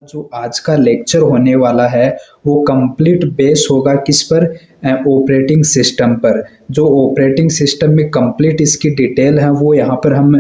जो आज का लेक्चर होने वाला है वो कंप्लीट बेस होगा किस पर? ऑपरेटिंग सिस्टम पर। जो ऑपरेटिंग सिस्टम में कंप्लीट इसकी डिटेल है वो यहाँ पर हम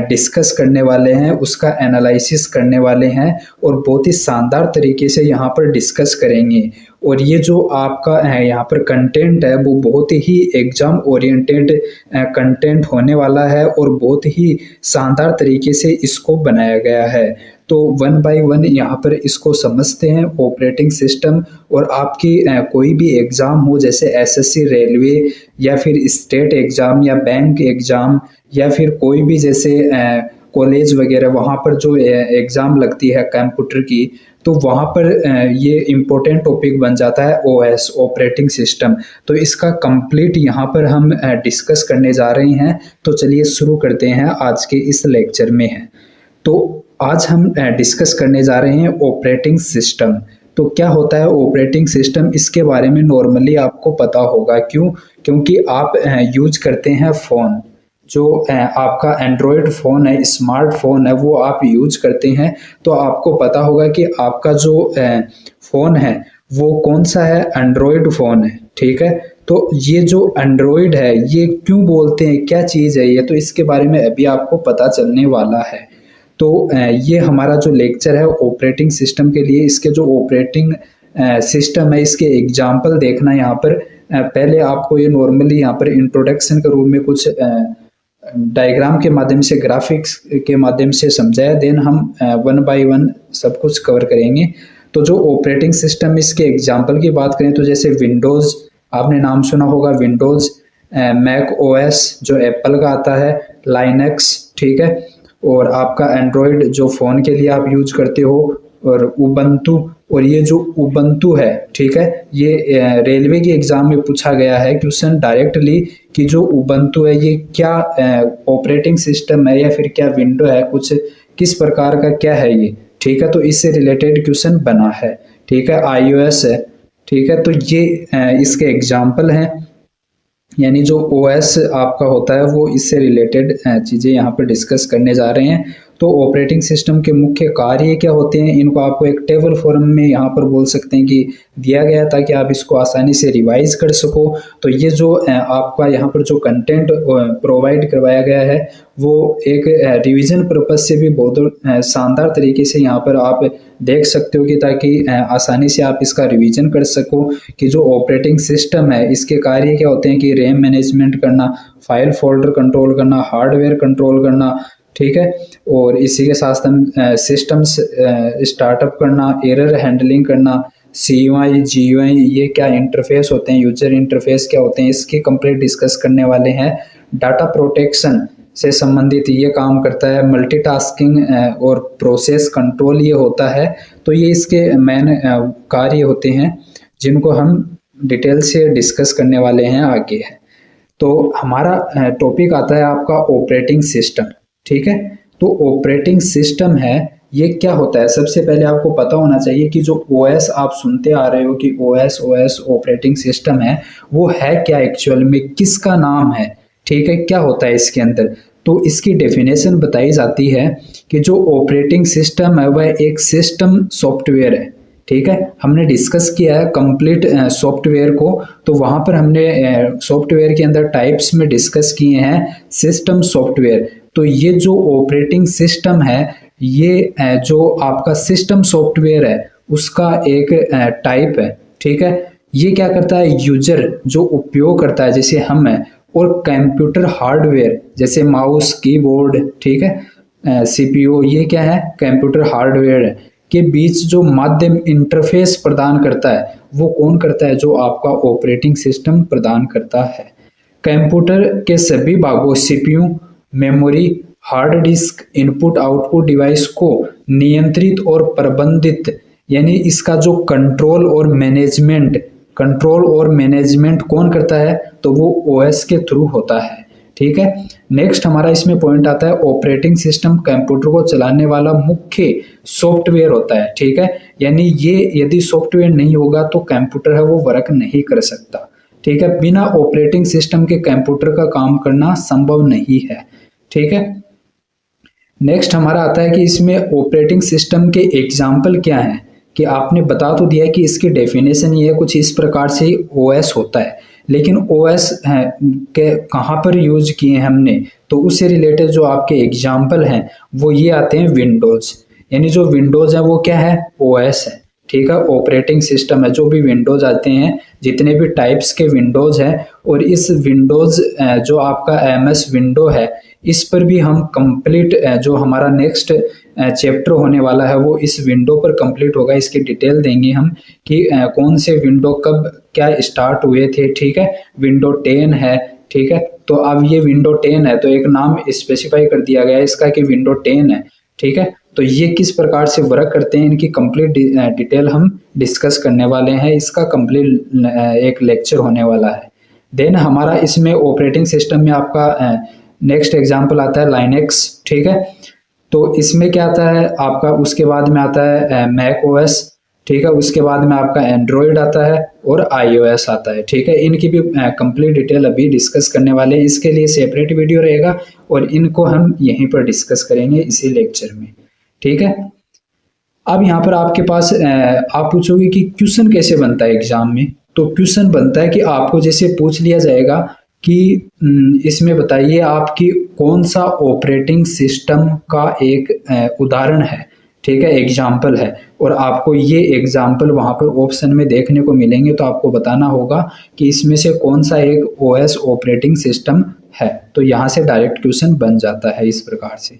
डिस्कस करने वाले हैं, उसका एनालिसिस करने वाले हैं और बहुत ही शानदार तरीके से यहाँ पर डिस्कस करेंगे। और ये जो आपका यहाँ पर कंटेंट है वो बहुत ही एग्जाम ओरिएंटेड कंटेंट होने वाला है और बहुत ही शानदार तरीके से इसको बनाया गया है। तो वन बाय वन यहाँ पर इसको समझते हैं ऑपरेटिंग सिस्टम। और आपकी कोई भी एग्ज़ाम हो जैसे एसएससी, रेलवे या फिर स्टेट एग्ज़ाम या बैंक एग्ज़ाम या फिर कोई भी जैसे कॉलेज वगैरह वहाँ पर जो एग्ज़ाम लगती है कंप्यूटर की, तो वहाँ पर ये इम्पोर्टेंट टॉपिक बन जाता है ओएस, ऑपरेटिंग सिस्टम। तो इसका कंप्लीट यहाँ पर हम डिस्कस करने जा रहे हैं। तो चलिए शुरू करते हैं आज के इस लेक्चर में है। तो आज हम डिस्कस करने जा रहे हैं ऑपरेटिंग सिस्टम। तो क्या होता है ऑपरेटिंग सिस्टम, इसके बारे में नॉर्मली आपको पता होगा। क्यों? क्योंकि आप यूज करते हैं फ़ोन, जो आपका एंड्रॉयड फ़ोन है, स्मार्टफोन है, वो आप यूज करते हैं। तो आपको पता होगा कि आपका जो फ़ोन है वो कौन सा है? एंड्रॉयड फ़ोन है, ठीक है। तो ये जो एंड्रॉयड है ये क्यों बोलते हैं, क्या चीज़ है ये, तो इसके बारे में अभी आपको पता चलने वाला है। तो ये हमारा जो लेक्चर है ऑपरेटिंग सिस्टम के लिए, इसके जो ऑपरेटिंग सिस्टम है इसके एग्जाम्पल देखना यहाँ पर। पहले आपको ये नॉर्मली यहाँ पर इंट्रोडक्शन के रूप में कुछ डायग्राम के माध्यम से, ग्राफिक्स के माध्यम से समझाया, देन हम वन बाय वन सब कुछ कवर करेंगे। तो जो ऑपरेटिंग सिस्टम, इसके एग्जाम्पल की बात करें तो जैसे विंडोज़, आपने नाम सुना होगा विंडोज़, मैक ओएस जो एप्पल का आता है, लाइनक्स, ठीक है। और आपका एंड्रॉयड जो फ़ोन के लिए आप यूज करते हो, और उबंटू। और ये जो उबंटू है, ठीक है, ये रेलवे के एग्ज़ाम में पूछा गया है क्वेश्चन डायरेक्टली कि जो उबंटू है ये क्या ऑपरेटिंग सिस्टम है या फिर क्या विंडो है, कुछ किस प्रकार का क्या है ये, ठीक है। तो इससे रिलेटेड क्वेश्चन बना है, ठीक है। iOS है, ठीक है। तो ये इसके एग्जाम्पल हैं, यानी जो ओएस आपका होता है वो इससे रिलेटेड चीज़ें यहाँ पर डिस्कस करने जा रहे हैं। तो ऑपरेटिंग सिस्टम के मुख्य कार्य क्या होते हैं, इनको आपको एक टेबल फॉर्म में यहाँ पर बोल सकते हैं कि दिया गया, ताकि आप इसको आसानी से रिवाइज कर सको। तो ये जो आपका यहाँ पर जो कंटेंट प्रोवाइड करवाया गया है वो एक रिवीजन पर्पज से भी बहुत शानदार तरीके से यहाँ पर आप देख सकते हो, कि ताकि आसानी से आप इसका रिवीजन कर सको कि जो ऑपरेटिंग सिस्टम है इसके कार्य क्या होते हैं, कि रैम मैनेजमेंट करना, फाइल फोल्डर कंट्रोल करना, हार्डवेयर कंट्रोल करना, ठीक है। और इसी के साथ हम सिस्टम्स स्टार्टअप करना, एरर हैंडलिंग करना, CUI GUI ये क्या इंटरफेस होते हैं, यूजर इंटरफेस क्या होते हैं, इसकी कंप्लीट डिस्कस करने वाले हैं। डाटा प्रोटेक्शन से संबंधित ये काम करता है। मल्टीटास्किंग और प्रोसेस कंट्रोल ये होता है। तो ये इसके मेन कार्य होते हैं जिनको हम डिटेल से डिस्कस करने वाले हैं आगे है। तो हमारा टॉपिक आता है आपका ऑपरेटिंग सिस्टम, ठीक है। तो ऑपरेटिंग सिस्टम है ये क्या होता है, सबसे पहले आपको पता होना चाहिए कि जो ओएस आप सुनते आ रहे हो कि ओएस ऑपरेटिंग सिस्टम है, वो है क्या एक्चुअल में, किसका नाम है, ठीक है, क्या होता है इसके अंदर। तो इसकी डेफिनेशन बताई जाती है कि जो ऑपरेटिंग सिस्टम है वह एक सिस्टम सॉफ्टवेयर है, ठीक है। हमने डिस्कस किया है कंप्लीट सॉफ्टवेयर को, तो वहाँ पर हमने सॉफ्टवेयर के अंदर टाइप्स में डिस्कस किए हैं सिस्टम सॉफ्टवेयर। तो ये जो ऑपरेटिंग सिस्टम है ये जो आपका सिस्टम सॉफ्टवेयर है उसका एक टाइप है, ठीक है। ये क्या करता है, यूजर जो उपयोग करता है जैसे हम हैं, और कंप्यूटर हार्डवेयर जैसे माउस, कीबोर्ड, ठीक है, CPU, ये क्या है, कंप्यूटर हार्डवेयर है, के बीच जो माध्यम इंटरफेस प्रदान करता है वो कौन करता है, जो आपका ऑपरेटिंग सिस्टम प्रदान करता है। कंप्यूटर के सभी भागों CPU, memory, hard disk, input output device को नियंत्रित और प्रबंधित, यानी इसका जो कंट्रोल और मैनेजमेंट कौन करता है, तो वो ओएस के थ्रू होता है, ठीक है। नेक्स्ट हमारा इसमें पॉइंट आता है ऑपरेटिंग सिस्टम कंप्यूटर को चलाने वाला मुख्य सॉफ्टवेयर होता है, ठीक है। यानी ये यदि सॉफ्टवेयर नहीं होगा तो कंप्यूटर है वो वर्क नहीं कर सकता, ठीक है। बिना ऑपरेटिंग सिस्टम के कंप्यूटर का काम करना संभव नहीं है, ठीक है। नेक्स्ट हमारा आता है कि इसमें ऑपरेटिंग सिस्टम के एग्जाम्पल क्या हैं, कि आपने बता तो दिया कि इसकी डेफिनेशन ये है, कुछ इस प्रकार से ही ओएस होता है, लेकिन ओएस के कहाँ पर यूज किए हैं हमने, तो उससे रिलेटेड जो आपके एग्जाम्पल हैं वो ये आते हैं विंडोज। यानी जो विंडोज है वो क्या है, ओएस है। ठीक है, ऑपरेटिंग सिस्टम है। जो भी विंडोज आते हैं, जितने भी टाइप्स के विंडोज हैं, और इस विंडोज जो आपका एमएस विंडो है, इस पर भी हम कंप्लीट जो हमारा नेक्स्ट चैप्टर होने वाला है वो इस विंडो पर कंप्लीट होगा। इसकी डिटेल देंगे हम कि कौन से विंडो कब क्या स्टार्ट हुए थे। ठीक है, विंडो 10 है। ठीक है, तो अब ये विंडो 10 है तो एक नाम स्पेसिफाई कर दिया गया है इसका कि विंडो 10 है। ठीक है, तो ये किस प्रकार से वर्क करते हैं, इनकी कंप्लीट डिटेल हम डिस्कस करने वाले हैं। इसका कंप्लीट एक लेक्चर होने वाला है। देन हमारा इसमें ऑपरेटिंग सिस्टम में आपका नेक्स्ट एग्जांपल आता है लाइनेक्स। ठीक है, तो इसमें क्या आता है आपका, उसके बाद में आता है मैक ओएस। ठीक है, उसके बाद में आपका एंड्रॉयड आता है और आईओएस आता है। ठीक है, इनकी भी कंप्लीट डिटेल अभी डिस्कस करने वाले हैं। इसके लिए सेपरेट वीडियो रहेगा और इनको हम यहीं पर डिस्कस करेंगे इसी लेक्चर में। ठीक है, अब यहाँ पर आपके पास आप पूछोगे कि क्वेश्चन कैसे बनता है एग्जाम में। तो क्वेश्चन बनता है कि आपको जैसे पूछ लिया जाएगा कि इसमें बताइए आपकी कौन सा ऑपरेटिंग सिस्टम का एक उदाहरण है। ठीक है, एग्जाम्पल है, और आपको ये एग्जाम्पल वहाँ पर ऑप्शन में देखने को मिलेंगे। तो आपको बताना होगा कि इसमें से कौन सा एक ओएस ऑपरेटिंग सिस्टम है। तो यहाँ से डायरेक्ट क्वेश्चन बन जाता है इस प्रकार से।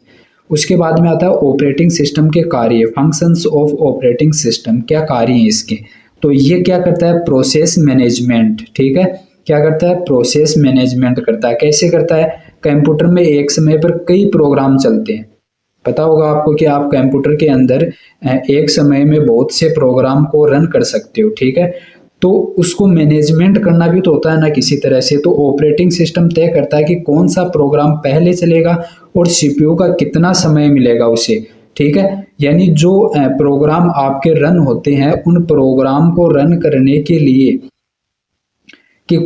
उसके बाद में आता है ऑपरेटिंग सिस्टम के कार्य, फंक्शंस ऑफ ऑपरेटिंग सिस्टम, क्या कार्य हैं इसके। तो ये क्या करता है, प्रोसेस मैनेजमेंट। ठीक है, क्या करता है, प्रोसेस मैनेजमेंट करता है। कैसे करता है, कंप्यूटर में एक समय पर कई प्रोग्राम चलते हैं। पता होगा आपको कि आप कंप्यूटर के अंदर एक समय में बहुत से प्रोग्राम को रन कर सकते हो। ठीक है, तो उसको मैनेजमेंट करना भी तो होता है ना किसी तरह से। तो ऑपरेटिंग सिस्टम तय करता है कि कौन सा प्रोग्राम पहले चलेगा और सीपीयू का कितना समय मिलेगा उसे। ठीक है, यानी जो प्रोग्राम आपके रन होते हैं उन प्रोग्राम को रन करने के लिए कि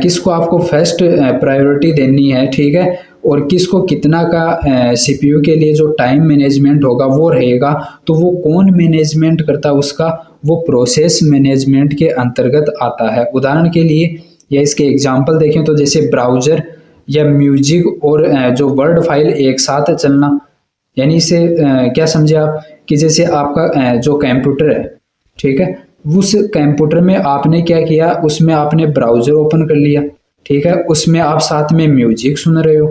किसको आपको फर्स्ट प्रायोरिटी देनी है। ठीक है, और किसको कितना का सीपीयू के लिए जो टाइम मैनेजमेंट होगा वो रहेगा। तो वो कौन मैनेजमेंट करता है उसका, वो प्रोसेस मैनेजमेंट के अंतर्गत आता है। उदाहरण के लिए या इसके एग्जांपल देखें तो जैसे ब्राउजर या म्यूजिक और जो वर्ड फाइल एक साथ चलना। यानी इसे क्या समझे आप कि जैसे आपका जो कंप्यूटर है, ठीक है, उस कंप्यूटर में आपने क्या किया, उसमें आपने ब्राउजर ओपन कर लिया। ठीक है, उसमें आप साथ में म्यूजिक सुन रहे हो।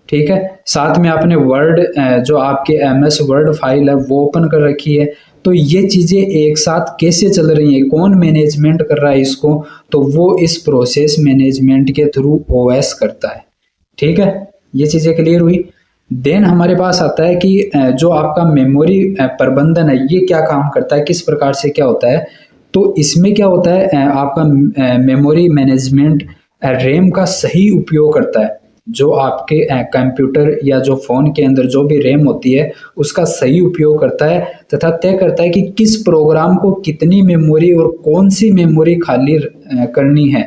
ठीक है, साथ में आपने वर्ड जो आपके एमएस वर्ड फाइल है वो ओपन कर रखी है। तो ये चीजें एक साथ कैसे चल रही हैं, कौन मैनेजमेंट कर रहा है इसको, तो वो इस प्रोसेस मैनेजमेंट के थ्रू ओएस करता है। ठीक है, ये चीजें क्लियर हुई। देन हमारे पास आता है कि जो आपका मेमोरी प्रबंधन है ये क्या काम करता है, किस प्रकार से क्या होता है। तो इसमें क्या होता है, आपका मेमोरी मैनेजमेंट रैम का सही उपयोग करता है। जो आपके कंप्यूटर या जो फोन के अंदर जो भी रैम होती है उसका सही उपयोग करता है तथा तय करता है कि किस प्रोग्राम को कितनी मेमोरी और कौन सी मेमोरी खाली करनी है,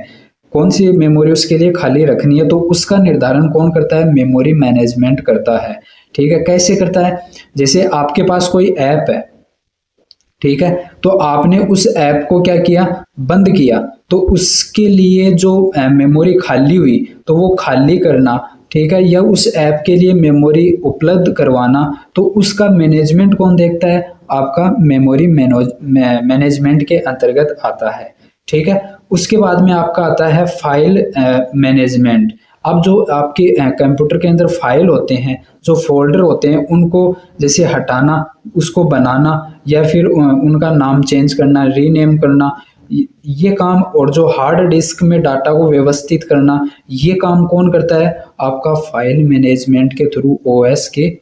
कौन सी मेमोरी उसके लिए खाली रखनी है। तो उसका निर्धारण कौन करता है, मेमोरी मैनेजमेंट करता है। ठीक है, कैसे करता है, जैसे आपके पास कोई ऐप है, ठीक है, तो आपने उस ऐप को क्या किया, बंद किया, तो उसके लिए जो मेमोरी खाली हुई तो वो खाली करना, ठीक है, या उस ऐप के लिए मेमोरी उपलब्ध करवाना, तो उसका मैनेजमेंट कौन देखता है, आपका मेमोरी मैनेजमेंट के अंतर्गत आता है। ठीक है, उसके बाद में आपका आता है फाइल मैनेजमेंट। अब जो आपके कंप्यूटर के अंदर फाइल होते हैं, जो फोल्डर होते हैं, उनको जैसे हटाना, उसको बनाना, या फिर उनका नाम चेंज करना, रीनेम करना, ये काम, और जो हार्ड डिस्क में डाटा को व्यवस्थित करना, ये काम कौन करता है, आपका फाइल मैनेजमेंट के थ्रू ओएस के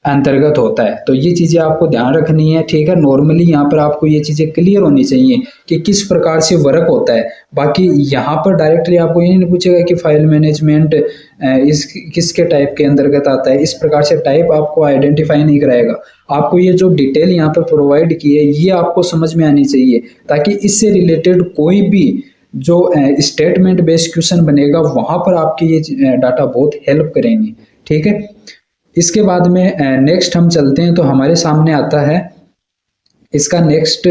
अंतर्गत होता है। तो ये चीजें आपको ध्यान रखनी है। ठीक है, नॉर्मली यहाँ पर आपको ये चीजें क्लियर होनी चाहिए कि किस प्रकार से वर्क होता है। बाकी यहाँ पर डायरेक्टली आपको ये नहीं पूछेगा कि फाइल मैनेजमेंट इस किसके टाइप के अंतर्गत आता है, इस प्रकार से टाइप आपको आइडेंटिफाई नहीं कराएगा। आपको ये जो डिटेल यहाँ पर प्रोवाइड की है ये आपको समझ में आनी चाहिए, ताकि इससे रिलेटेड कोई भी जो स्टेटमेंट बेस्ड क्वेश्चन बनेगा वहां पर आपके ये डाटा बहुत हेल्प करेंगे। ठीक है, इसके बाद में नेक्स्ट हम चलते हैं तो हमारे सामने आता है इसका नेक्स्ट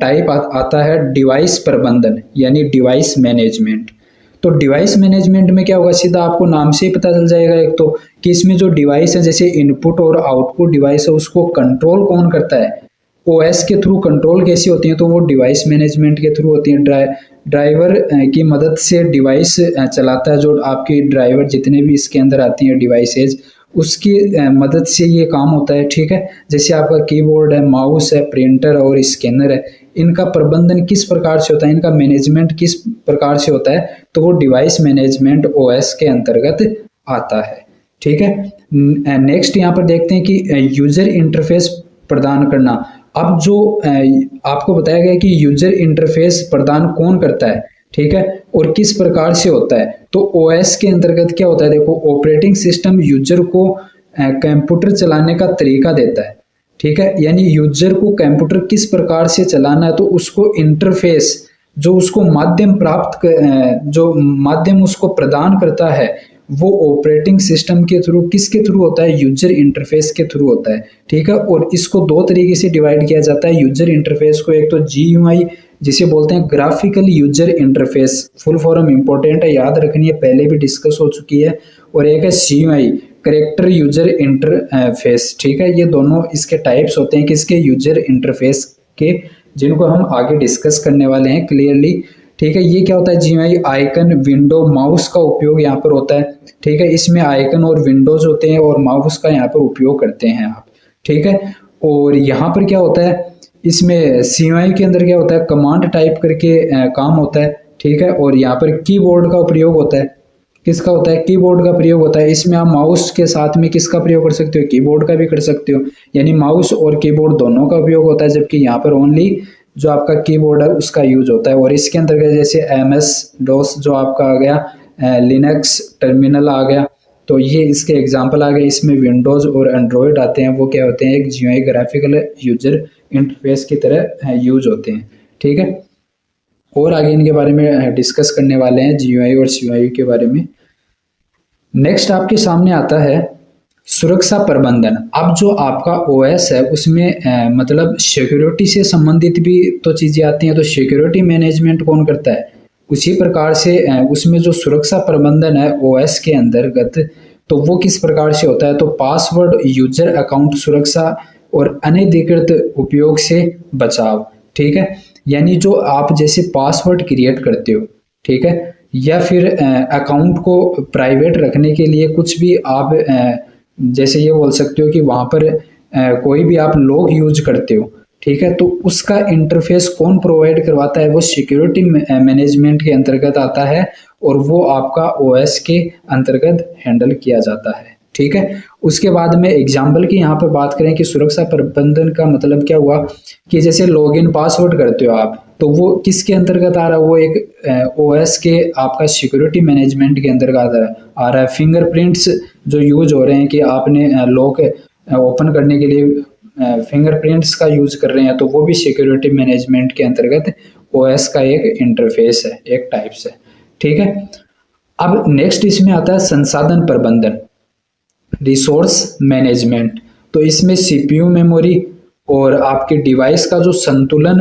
टाइप आता है डिवाइस प्रबंधन यानी डिवाइस मैनेजमेंट। तो डिवाइस मैनेजमेंट में क्या होगा, सीधा आपको नाम से ही पता चल जाएगा एक तो कि इसमें जो डिवाइस है जैसे इनपुट और आउटपुट डिवाइस है उसको कंट्रोल कौन करता है, ओएस के थ्रू कंट्रोल कैसी होती है, तो वो डिवाइस मैनेजमेंट के थ्रू होती है। ड्राइवर की मदद से डिवाइस चलाता है, जो आपके ड्राइवर जितने भी इसके अंदर आती हैं डिवाइसेज उसकी मदद से ये काम होता है। ठीक है, जैसे आपका कीबोर्ड है, माउस है, प्रिंटर और स्कैनर है, इनका प्रबंधन किस प्रकार से होता है, इनका मैनेजमेंट किस प्रकार से होता है, तो वो डिवाइस मैनेजमेंट ओएस के अंतर्गत आता है। ठीक है, नेक्स्ट यहाँ पर देखते हैं कि यूजर इंटरफेस प्रदान करना। अब जो आपको बताया गया कि यूजर इंटरफेस प्रदान कौन करता है, ठीक है, और किस प्रकार से होता है, तो ओएस के अंतर्गत क्या होता है, देखो ऑपरेटिंग सिस्टम यूजर को कंप्यूटर चलाने का तरीका देता है। ठीक है, यानी यूजर को कंप्यूटर किस प्रकार से चलाना है, तो उसको इंटरफेस जो उसको माध्यम प्राप्त जो माध्यम उसको प्रदान करता है वो ऑपरेटिंग सिस्टम के थ्रू किसके थ्रू होता है, यूजर इंटरफेस के थ्रू होता है। ठीक है, और इसको दो तरीके से डिवाइड किया जाता है यूजर इंटरफेस को, एक तो जीयूआई जिसे बोलते हैं graphical user interface, full form important है, याद रखनी है, पहले भी डिस्कस हो चुकी है, और एक है सीयूआई कैरेक्टर यूजर इंटरफेस। ठीक है, ये दोनों इसके टाइप्स होते हैं किसके, यूजर इंटरफेस के, जिनको हम आगे डिस्कस करने वाले हैं क्लियरली। ठीक है, ये क्या होता है, जीयूआई आइकन, विंडो, माउस का उपयोग यहाँ पर होता है। ठीक है, इसमें आइकन और विंडोज होते हैं और माउस का यहाँ पर उपयोग करते हैं आप। ठीक है, और यहाँ पर क्या होता है, इसमें सीयूआई के अंदर क्या होता है, कमांड टाइप करके काम होता है। ठीक है, और यहाँ पर कीबोर्ड का प्रयोग होता है, किसका होता है, कीबोर्ड का प्रयोग होता है। इसमें आप माउस के साथ में किसका प्रयोग कर सकते हो, कीबोर्ड का भी कर सकते हो, यानी माउस और कीबोर्ड दोनों का उपयोग होता है, जबकि यहाँ पर ओनली जो आपका कीबोर्ड है उसका यूज होता है। और इसके अंदर जैसे एमएस डॉस जो आपका आ गया, लिनक्स टर्मिनल आ गया, तो ये इसके एग्जांपल आ गए। इसमें विंडोज और एंड्रॉयड आते हैं, वो क्या होते हैं, एक जीयूआई ग्राफिकल यूजर इंटरफेस की तरह यूज होते हैं। ठीक है, और आगे इनके बारे में डिस्कस करने वाले हैं, जीयूआई और सीयूआई के बारे में। नेक्स्ट आपके सामने आता है सुरक्षा प्रबंधन। अब जो आपका ओएस है उसमें मतलब सिक्योरिटी से संबंधित भी तो चीजें आती हैं, तो सिक्योरिटी मैनेजमेंट कौन करता है, उसी प्रकार से उसमें जो सुरक्षा प्रबंधन है ओएस के अंतर्गत, तो वो किस प्रकार से होता है, तो पासवर्ड, यूजर अकाउंट सुरक्षा और अनधिकृत उपयोग से बचाव। ठीक है, यानी जो आप जैसे पासवर्ड क्रिएट करते हो, ठीक है, या फिर अकाउंट को प्राइवेट रखने के लिए कुछ भी आप जैसे ये बोल सकते हो कि वहां पर कोई भी आप लॉग यूज करते हो, ठीक है, तो उसका इंटरफेस कौन प्रोवाइड करवाता है, वो सिक्योरिटी मैनेजमेंट के अंतर्गत आता है और वो आपका ओएस के अंतर्गत हैंडल किया जाता है। ठीक है, उसके बाद में एग्जाम्पल की यहाँ पर बात करें कि सुरक्षा प्रबंधन का मतलब क्या हुआ, कि जैसे लॉगिन पासवर्ड करते हो आप, तो वो किसके अंतर्गत आ रहा है, वो एक ओएस के आपका सिक्योरिटी मैनेजमेंट के अंतर्गत आ रहा है। फिंगरप्रिंट्स जो यूज हो रहे हैं कि आपने लॉक ओपन करने के लिए फिंगरप्रिंट्स का यूज कर रहे हैं, तो वो भी सिक्योरिटी मैनेजमेंट के अंतर्गत ओएस का एक इंटरफेस है, एक टाइप्स है। ठीक है, अब नेक्स्ट इसमें आता है संसाधन प्रबंधन, रिसोर्स मैनेजमेंट। तो इसमें सीपीयू मेमोरी और आपके डिवाइस का जो संतुलित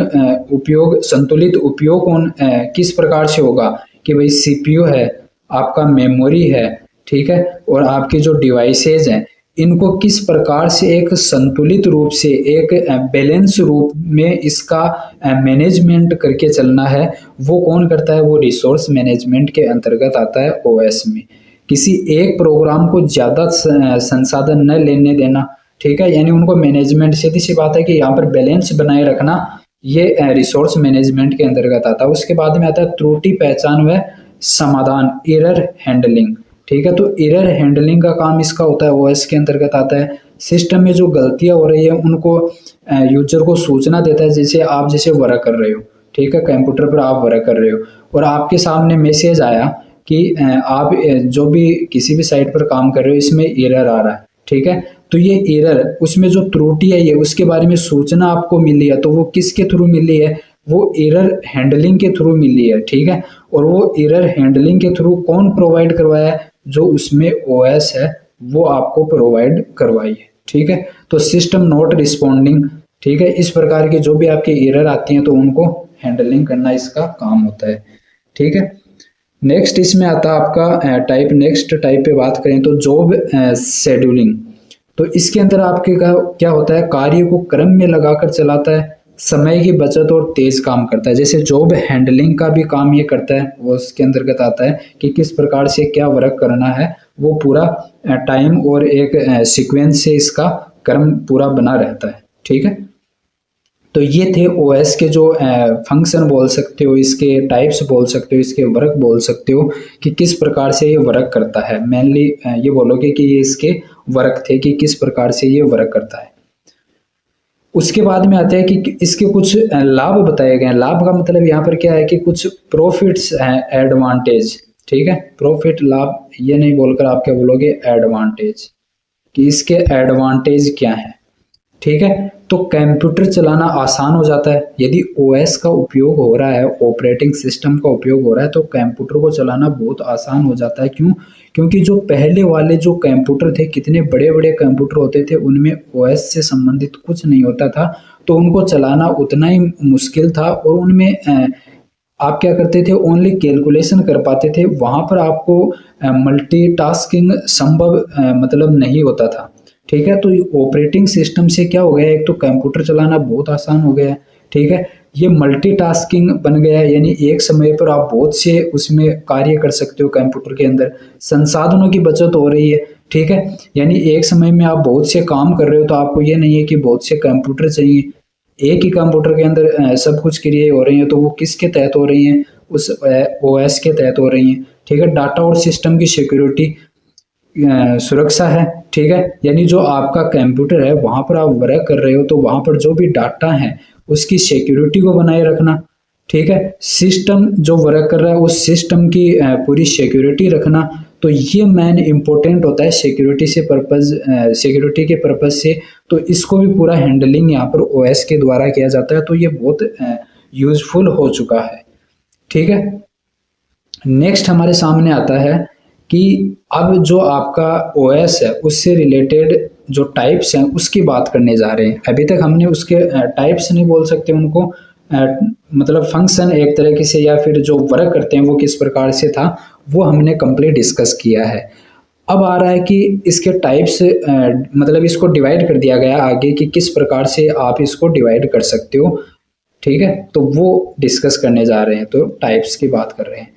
उपयोग किस प्रकार से होगा, कि भाई सीपीयू है, आपका मेमोरी है, ठीक है, और आपके जो डिवाइसेज हैं इनको किस प्रकार से एक संतुलित रूप से, एक बैलेंस रूप में इसका मैनेजमेंट करके चलना है, वो कौन करता है, वो रिसोर्स मैनेजमेंट के अंतर्गत आता है ओएस में। किसी एक प्रोग्राम को ज़्यादा संसाधन न लेने देना, ठीक है, यानी उनको मैनेजमेंट, सीधी सी बात है कि यहाँ पर बैलेंस बनाए रखना, ये रिसोर्स मैनेजमेंट के अंतर्गत आता है। उसके बाद में आता है त्रुटि पहचान व समाधान, एरर हैंडलिंग। ठीक है, तो एरर हैंडलिंग का काम इसका होता है, ओएस के अंतर्गत आता है। सिस्टम में जो गलतियां हो रही है उनको यूजर को सूचना देता है, जैसे आप जैसे वर्क कर रहे हो, ठीक है, कंप्यूटर पर आप वर्क कर रहे हो और आपके सामने मैसेज आया कि आप जो भी किसी भी साइट पर काम कर रहे हो इसमें एरर आ रहा है, ठीक है, तो ये एरर, उसमें जो त्रुटि है ये उसके बारे में सूचना आपको मिली है, तो वो किसके थ्रू मिली है, वो एरर हैंडलिंग के थ्रू मिली है। ठीक है, और वो एरर हैंडलिंग के थ्रू कौन प्रोवाइड करवाया है, जो उसमें ओएस है वो आपको प्रोवाइड करवाइए। ठीक है, तो सिस्टम नॉट रिस्पॉन्डिंग, ठीक है, इस प्रकार की जो भी आपकी एरर आती हैं तो उनको हैंडलिंग करना इसका काम होता है। ठीक है, नेक्स्ट इसमें आता है आपका टाइप, नेक्स्ट टाइप पे बात करें तो जॉब शेड्यूलिंग। तो इसके अंदर आपके का क्या होता है, कार्य को क्रम में लगाकर चलाता है, समय की बचत और तेज काम करता है। जैसे जॉब हैंडलिंग का भी काम ये करता है, वो उसके अंतर्गत आता है कि किस प्रकार से क्या वर्क करना है, वो पूरा टाइम और एक सीक्वेंस से इसका क्रम पूरा बना रहता है। ठीक है, तो ये थे ओएस के जो फंक्शन बोल सकते हो, इसके टाइप्स बोल सकते हो, इसके वर्क बोल सकते हो कि किस प्रकार से ये वर्क करता है। मेनली ये बोलोगे कि ये इसके वर्क थे कि किस प्रकार से ये वर्क करता है। उसके बाद में आते हैं कि इसके कुछ लाभ बताए गए हैं। लाभ का मतलब यहाँ पर क्या है कि कुछ प्रॉफिट्स हैं, एडवांटेज। ठीक है, प्रॉफिट लाभ ये नहीं बोलकर आप क्या बोलोगे, एडवांटेज, कि इसके एडवांटेज क्या है। ठीक है, तो कंप्यूटर चलाना आसान हो जाता है। यदि ओएस का उपयोग हो रहा है, ऑपरेटिंग सिस्टम का उपयोग हो रहा है, तो कंप्यूटर को चलाना बहुत आसान हो जाता है। क्यों? क्योंकि जो पहले वाले जो कंप्यूटर थे, कितने बड़े बड़े कंप्यूटर होते थे, उनमें ओएस से संबंधित कुछ नहीं होता था, तो उनको चलाना उतना ही मुश्किल था। और उनमें आप क्या करते थे, ओनली कैलकुलेशन कर पाते थे, वहां पर आपको मल्टीटास्किंग संभव मतलब नहीं होता था। ठीक है, तो ऑपरेटिंग सिस्टम से क्या हो गया, एक तो कंप्यूटर चलाना बहुत आसान हो गया है। ठीक है, ये मल्टीटास्किंग बन गया है, यानी एक समय पर आप बहुत से उसमें कार्य कर सकते हो कंप्यूटर के अंदर। संसाधनों की बचत हो रही है। ठीक है, यानी एक समय में आप बहुत से काम कर रहे हो, तो आपको ये नहीं है कि बहुत से कंप्यूटर चाहिए। एक ही कंप्यूटर के अंदर सब कुछ क्रिया हो रही है, तो वो किसके तहत हो रही हैं, उस ओएस के तहत हो रही हैं। ठीक है, डाटा और सिस्टम की सिक्योरिटी, सुरक्षा है। ठीक है, यानी जो आपका कंप्यूटर है वहां पर आप वर्क कर रहे हो, तो वहां पर जो भी डाटा है उसकी सिक्योरिटी को बनाए रखना। ठीक है, सिस्टम जो वर्क कर रहा है उस सिस्टम की पूरी सिक्योरिटी रखना। तो ये मेन इंपॉर्टेंट होता है सिक्योरिटी से पर्पज, सिक्योरिटी के पर्पज से। तो इसको भी पूरा हैंडलिंग यहाँ पर ओएस के द्वारा किया जाता है, तो ये बहुत यूजफुल हो चुका है। ठीक है, नेक्स्ट हमारे सामने आता है कि अब जो आपका ओएस है उससे रिलेटेड जो टाइप्स हैं उसकी बात करने जा रहे हैं। अभी तक हमने उसके टाइप्स नहीं बोल सकते उनको, मतलब फंक्शन एक तरीके से, या फिर जो वर्क करते हैं वो किस प्रकार से था, वो हमने कंप्लीट डिस्कस किया है। अब आ रहा है कि इसके टाइप्स, मतलब इसको डिवाइड कर दिया गया आगे कि किस प्रकार से आप इसको डिवाइड कर सकते हो। ठीक है, तो वो डिस्कस करने जा रहे हैं, तो टाइप्स की बात कर रहे हैं।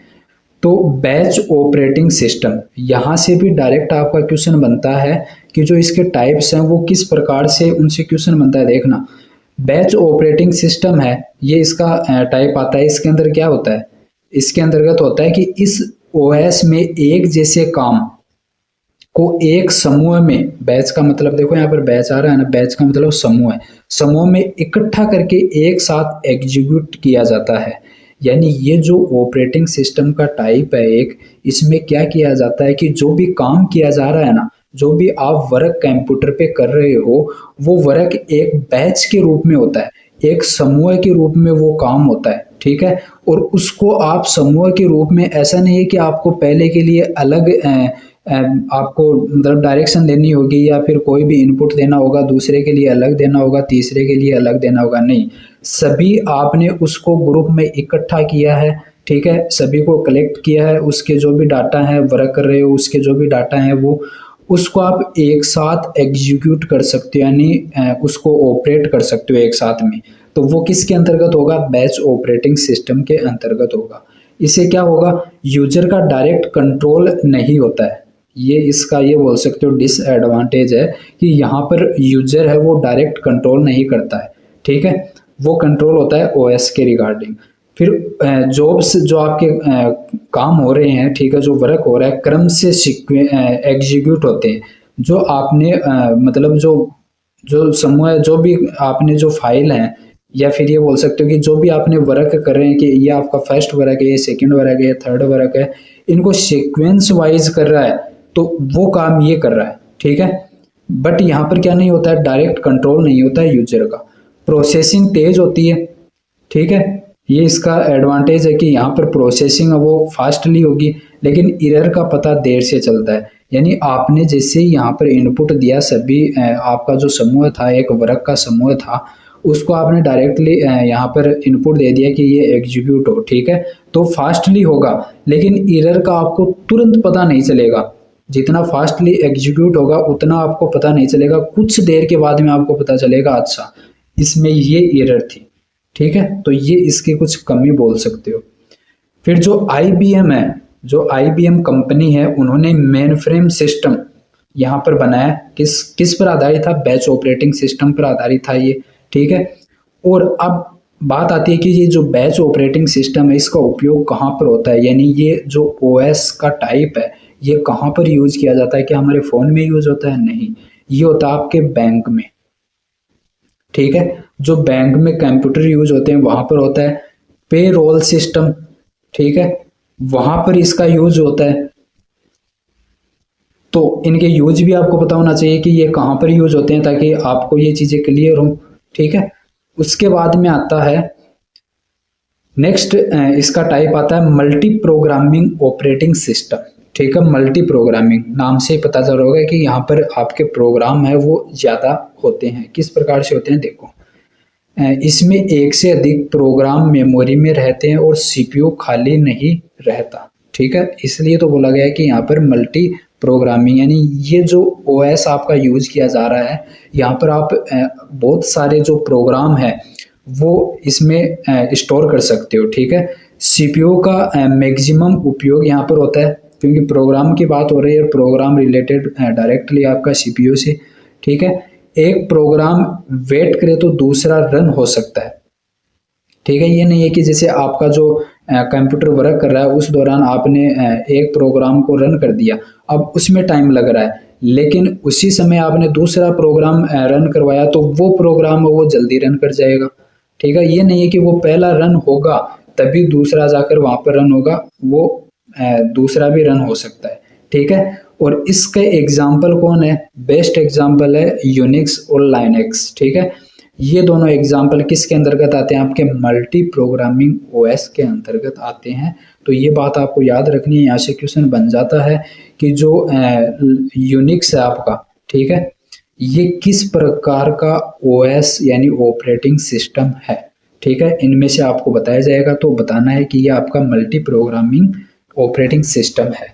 तो बैच ऑपरेटिंग सिस्टम, यहाँ से भी डायरेक्ट आपका क्वेश्चन बनता है कि जो इसके टाइप्स हैं वो किस प्रकार से, उनसे क्वेश्चन बनता है। देखना, बैच ऑपरेटिंग सिस्टम है, ये इसका टाइप आता है। इसके अंदर क्या होता है, इसके अंतर्गत होता है कि इस ओएस में एक जैसे काम को एक समूह में, बैच का मतलब देखो यहाँ पर बैच आ रहा है ना, बैच का मतलब समूह है, समूह में इकट्ठा करके एक साथ एग्जीक्यूट किया जाता है। यानी ये जो ऑपरेटिंग सिस्टम का टाइप है एक, इसमें क्या किया जाता है कि जो भी काम किया जा रहा है ना, जो भी आप वर्क कंप्यूटर पे कर रहे हो, वो वर्क एक बैच के रूप में होता है, एक समूह के रूप में वो काम होता है। ठीक है, और उसको आप समूह के रूप में, ऐसा नहीं है कि आपको पहले के लिए अलग आपको मतलब डायरेक्शन देनी होगी, या फिर कोई भी इनपुट देना होगा, दूसरे के लिए अलग देना होगा, तीसरे के लिए अलग देना होगा। नहीं, सभी आपने उसको ग्रुप में इकट्ठा किया है। ठीक है, सभी को कलेक्ट किया है, उसके जो भी डाटा है वर्क कर रहे हो, उसके जो भी डाटा है वो, उसको आप एक साथ एग्जीक्यूट कर सकते हो, यानी उसको ऑपरेट कर सकते हो एक साथ में। तो वो किसके अंतर्गत होगा, बैच ऑपरेटिंग सिस्टम के अंतर्गत होगा। इससे क्या होगा, यूजर का डायरेक्ट कंट्रोल नहीं होता है। ये इसका ये बोल सकते हो डिसएडवांटेज है कि यहाँ पर यूजर है वो डायरेक्ट कंट्रोल नहीं करता है। ठीक है, वो कंट्रोल होता है ओएस के रिगार्डिंग। फिर जॉब्स जो आपके काम हो रहे हैं, ठीक है, जो वर्क हो रहा है, क्रम से एग्जीक्यूट होते हैं। जो आपने मतलब जो जो समूह, जो भी आपने जो फाइल है, या फिर ये बोल सकते हो कि जो भी आपने वर्क कर रहे हैं कि ये आपका फर्स्ट वर्क है, ये सेकंड वर्क है, ये थर्ड वर्क है, इनको सीक्वेंस वाइज कर रहा है, तो वो काम ये कर रहा है। ठीक है, बट यहाँ पर क्या नहीं होता है, डायरेक्ट कंट्रोल नहीं होता है यूजर का, प्रोसेसिंग तेज होती है। ठीक है, ये इसका एडवांटेज है कि यहाँ पर प्रोसेसिंग वो फास्टली होगी, लेकिन एरर का पता देर से चलता है। यानी आपने जैसे ही यहाँ पर इनपुट दिया, सभी आपका जो समूह था, एक वर्ग का समूह था, उसको आपने डायरेक्टली यहाँ पर इनपुट दे दिया कि ये एग्जीक्यूट हो, ठीक है, तो फास्टली होगा, लेकिन एरर का आपको तुरंत पता नहीं चलेगा। जितना फास्टली एग्जीक्यूट होगा उतना आपको पता नहीं चलेगा, कुछ देर के बाद में आपको पता चलेगा अच्छा इसमें ये एरर थी, ठीक है। तो ये इसकी कुछ कमी बोल सकते हो। फिर जो IBM है, जो IBM कंपनी है, उन्होंने मेन फ्रेम सिस्टम यहाँ पर बनाया, किस पर आधारित था, बैच ऑपरेटिंग सिस्टम पर आधारित था ये, ठीक है। और अब बात आती है कि ये जो बैच ऑपरेटिंग सिस्टम है इसका उपयोग कहाँ पर होता है, यानी ये जो OS का टाइप है ये कहाँ पर यूज किया जाता है, क्या हमारे फोन में यूज होता है, नहीं, ये होता है आपके बैंक में, ठीक है। जो बैंक में कंप्यूटर यूज होते हैं वहां पर होता है। पे रोल सिस्टम, ठीक है, वहां पर इसका यूज होता है। तो इनके यूज भी आपको पता होना चाहिए कि ये कहाँ पर यूज होते हैं, ताकि आपको ये चीजें क्लियर हो, ठीक है। उसके बाद में आता है नेक्स्ट, इसका टाइप आता है मल्टी प्रोग्रामिंग ऑपरेटिंग सिस्टम, ठीक है। मल्टी प्रोग्रामिंग नाम से ही पता चल रहा होगा कि यहाँ पर आपके प्रोग्राम है वो ज्यादा होते हैं। किस प्रकार से होते हैं, देखो, इसमें एक से अधिक प्रोग्राम मेमोरी में रहते हैं और CPU खाली नहीं रहता, ठीक है। इसलिए तो बोला गया है कि यहाँ पर मल्टी प्रोग्रामिंग, यानी ये जो OS आपका यूज किया जा रहा है, यहाँ पर आप बहुत सारे जो प्रोग्राम है वो इसमें स्टोर कर सकते हो, ठीक है। CPU का मैक्सिमम उपयोग यहाँ पर होता है, क्योंकि प्रोग्राम की बात हो रही है, प्रोग्राम रिलेटेड डायरेक्टली आपका CPU से, ठीक है। एक प्रोग्राम वेट करे तो दूसरा रन हो सकता है, ठीक है। ये नहीं है कि जैसे आपका जो कंप्यूटर वर्क कर रहा है उस दौरान आपने एक प्रोग्राम को रन कर दिया, अब उसमें टाइम लग रहा है, लेकिन उसी समय आपने दूसरा प्रोग्राम रन करवाया तो वो प्रोग्राम वो जल्दी रन कर जाएगा, ठीक है। ये नहीं है कि वो पहला रन होगा तभी दूसरा जाकर वहां पर रन होगा, वो दूसरा भी रन हो सकता है, ठीक है। और इसके एग्जाम्पल कौन है, बेस्ट एग्जाम्पल है यूनिक्स और लाइनेक्स, ठीक है। ये दोनों एग्जाम्पल किसके अंतर्गत आते हैं, आपके मल्टी प्रोग्रामिंग OS के अंतर्गत आते हैं। तो ये बात आपको याद रखनी है, यहाँ से क्वेश्चन बन जाता है कि जो यूनिक्स है आपका, ठीक है, ये किस प्रकार का OS यानी ऑपरेटिंग सिस्टम है, ठीक है। इनमें से आपको बताया जाएगा, तो बताना है कि ये आपका मल्टी प्रोग्रामिंग ऑपरेटिंग सिस्टम है।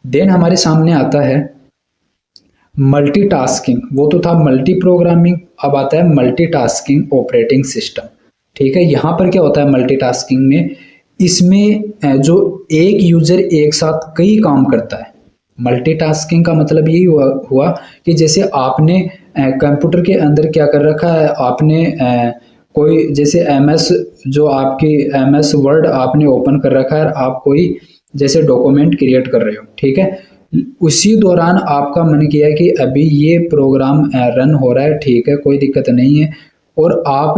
देन हमारे सामने आता है मल्टीटास्किंग, वो तो था मल्टी प्रोग्रामिंग, अब आता है मल्टीटास्किंग ऑपरेटिंग सिस्टम, ठीक है। यहाँ पर क्या होता है मल्टीटास्किंग में, इसमें जो एक यूजर एक साथ कई काम करता है। मल्टीटास्किंग का मतलब यही हुआ कि जैसे आपने कंप्यूटर के अंदर क्या कर रखा है, आपने कोई जैसे MS, जो आपकी MS वर्ड आपने ओपन कर रखा है, आप कोई जैसे डॉक्यूमेंट क्रिएट कर रहे हो, ठीक है। उसी दौरान आपका मन किया कि अभी ये प्रोग्राम रन हो रहा है, ठीक है, कोई दिक्कत नहीं है, और आप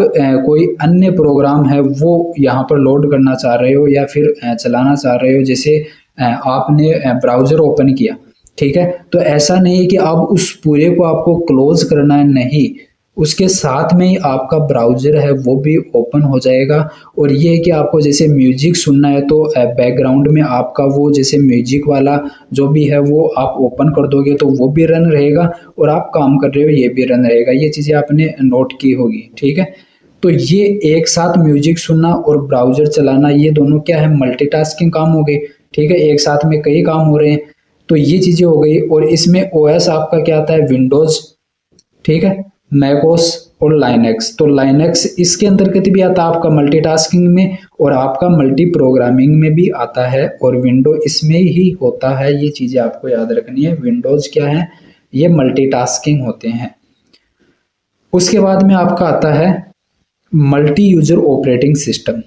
कोई अन्य प्रोग्राम है वो यहाँ पर लोड करना चाह रहे हो या फिर चलाना चाह रहे हो, जैसे आपने ब्राउज़र ओपन किया, ठीक है। तो ऐसा नहीं है कि अब उस पूरे को आपको क्लोज करना है, नहीं, उसके साथ में ही आपका ब्राउज़र है वो भी ओपन हो जाएगा। और ये है कि आपको जैसे म्यूजिक सुनना है तो बैकग्राउंड में आपका वो जैसे म्यूजिक वाला जो भी है वो आप ओपन कर दोगे तो वो भी रन रहेगा, और आप काम कर रहे हो ये भी रन रहेगा। ये चीज़ें आपने नोट की होगी, ठीक है। तो ये एक साथ म्यूजिक सुनना और ब्राउज़र चलाना, ये दोनों क्या है, मल्टीटास्किंग काम हो गई, ठीक है। एक साथ में कई काम हो रहे हैं, तो ये चीज़ें हो गई। और इसमें OS आपका क्या आता है, विंडोज़, ठीक है, मैकोस और लाइनेक्स। तो लाइनेक्स इसके अंतर्गत भी आता है आपका मल्टीटास्किंग में, और आपका मल्टी प्रोग्रामिंग में भी आता है, और विंडो इसमें ही होता है। ये चीजें आपको याद रखनी है। विंडोज क्या है, ये मल्टीटास्किंग होते हैं। उसके बाद में आपका आता है मल्टी यूजर ऑपरेटिंग सिस्टम,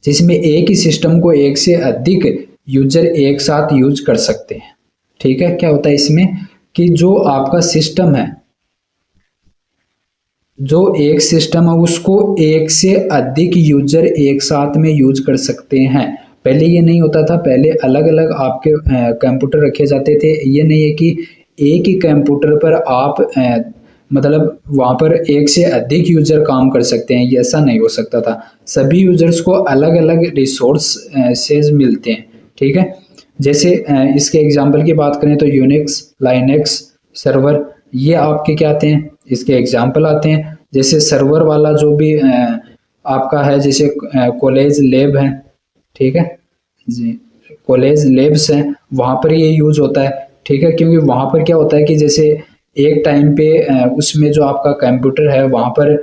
जिसमें एक ही सिस्टम को एक से अधिक यूजर एक साथ यूज कर सकते हैं, ठीक है। क्या होता है इसमें कि जो आपका सिस्टम है, जो एक सिस्टम है उसको एक से अधिक यूजर एक साथ में यूज कर सकते हैं। पहले ये नहीं होता था, पहले अलग अलग आपके कंप्यूटर रखे जाते थे। ये नहीं है कि एक ही कंप्यूटर पर आप मतलब वहाँ पर एक से अधिक यूजर काम कर सकते हैं, ये ऐसा नहीं हो सकता था। सभी यूजर्स को अलग अलग रिसोर्सेज मिलते हैं, ठीक है। जैसे इसके एग्जाम्पल की बात करें तो यूनिक्स, लाइनेक्स, सर्वर, ये आपके क्या आते हैं, इसके एग्जाम्पल आते हैं। जैसे सर्वर वाला जो भी आपका है, जैसे कॉलेज लैब है, ठीक है जी, कॉलेज लैब्स हैं, वहाँ पर ये यूज होता है, ठीक है। क्योंकि वहाँ पर क्या होता है कि जैसे एक टाइम पे उसमें जो आपका कंप्यूटर है वहाँ पर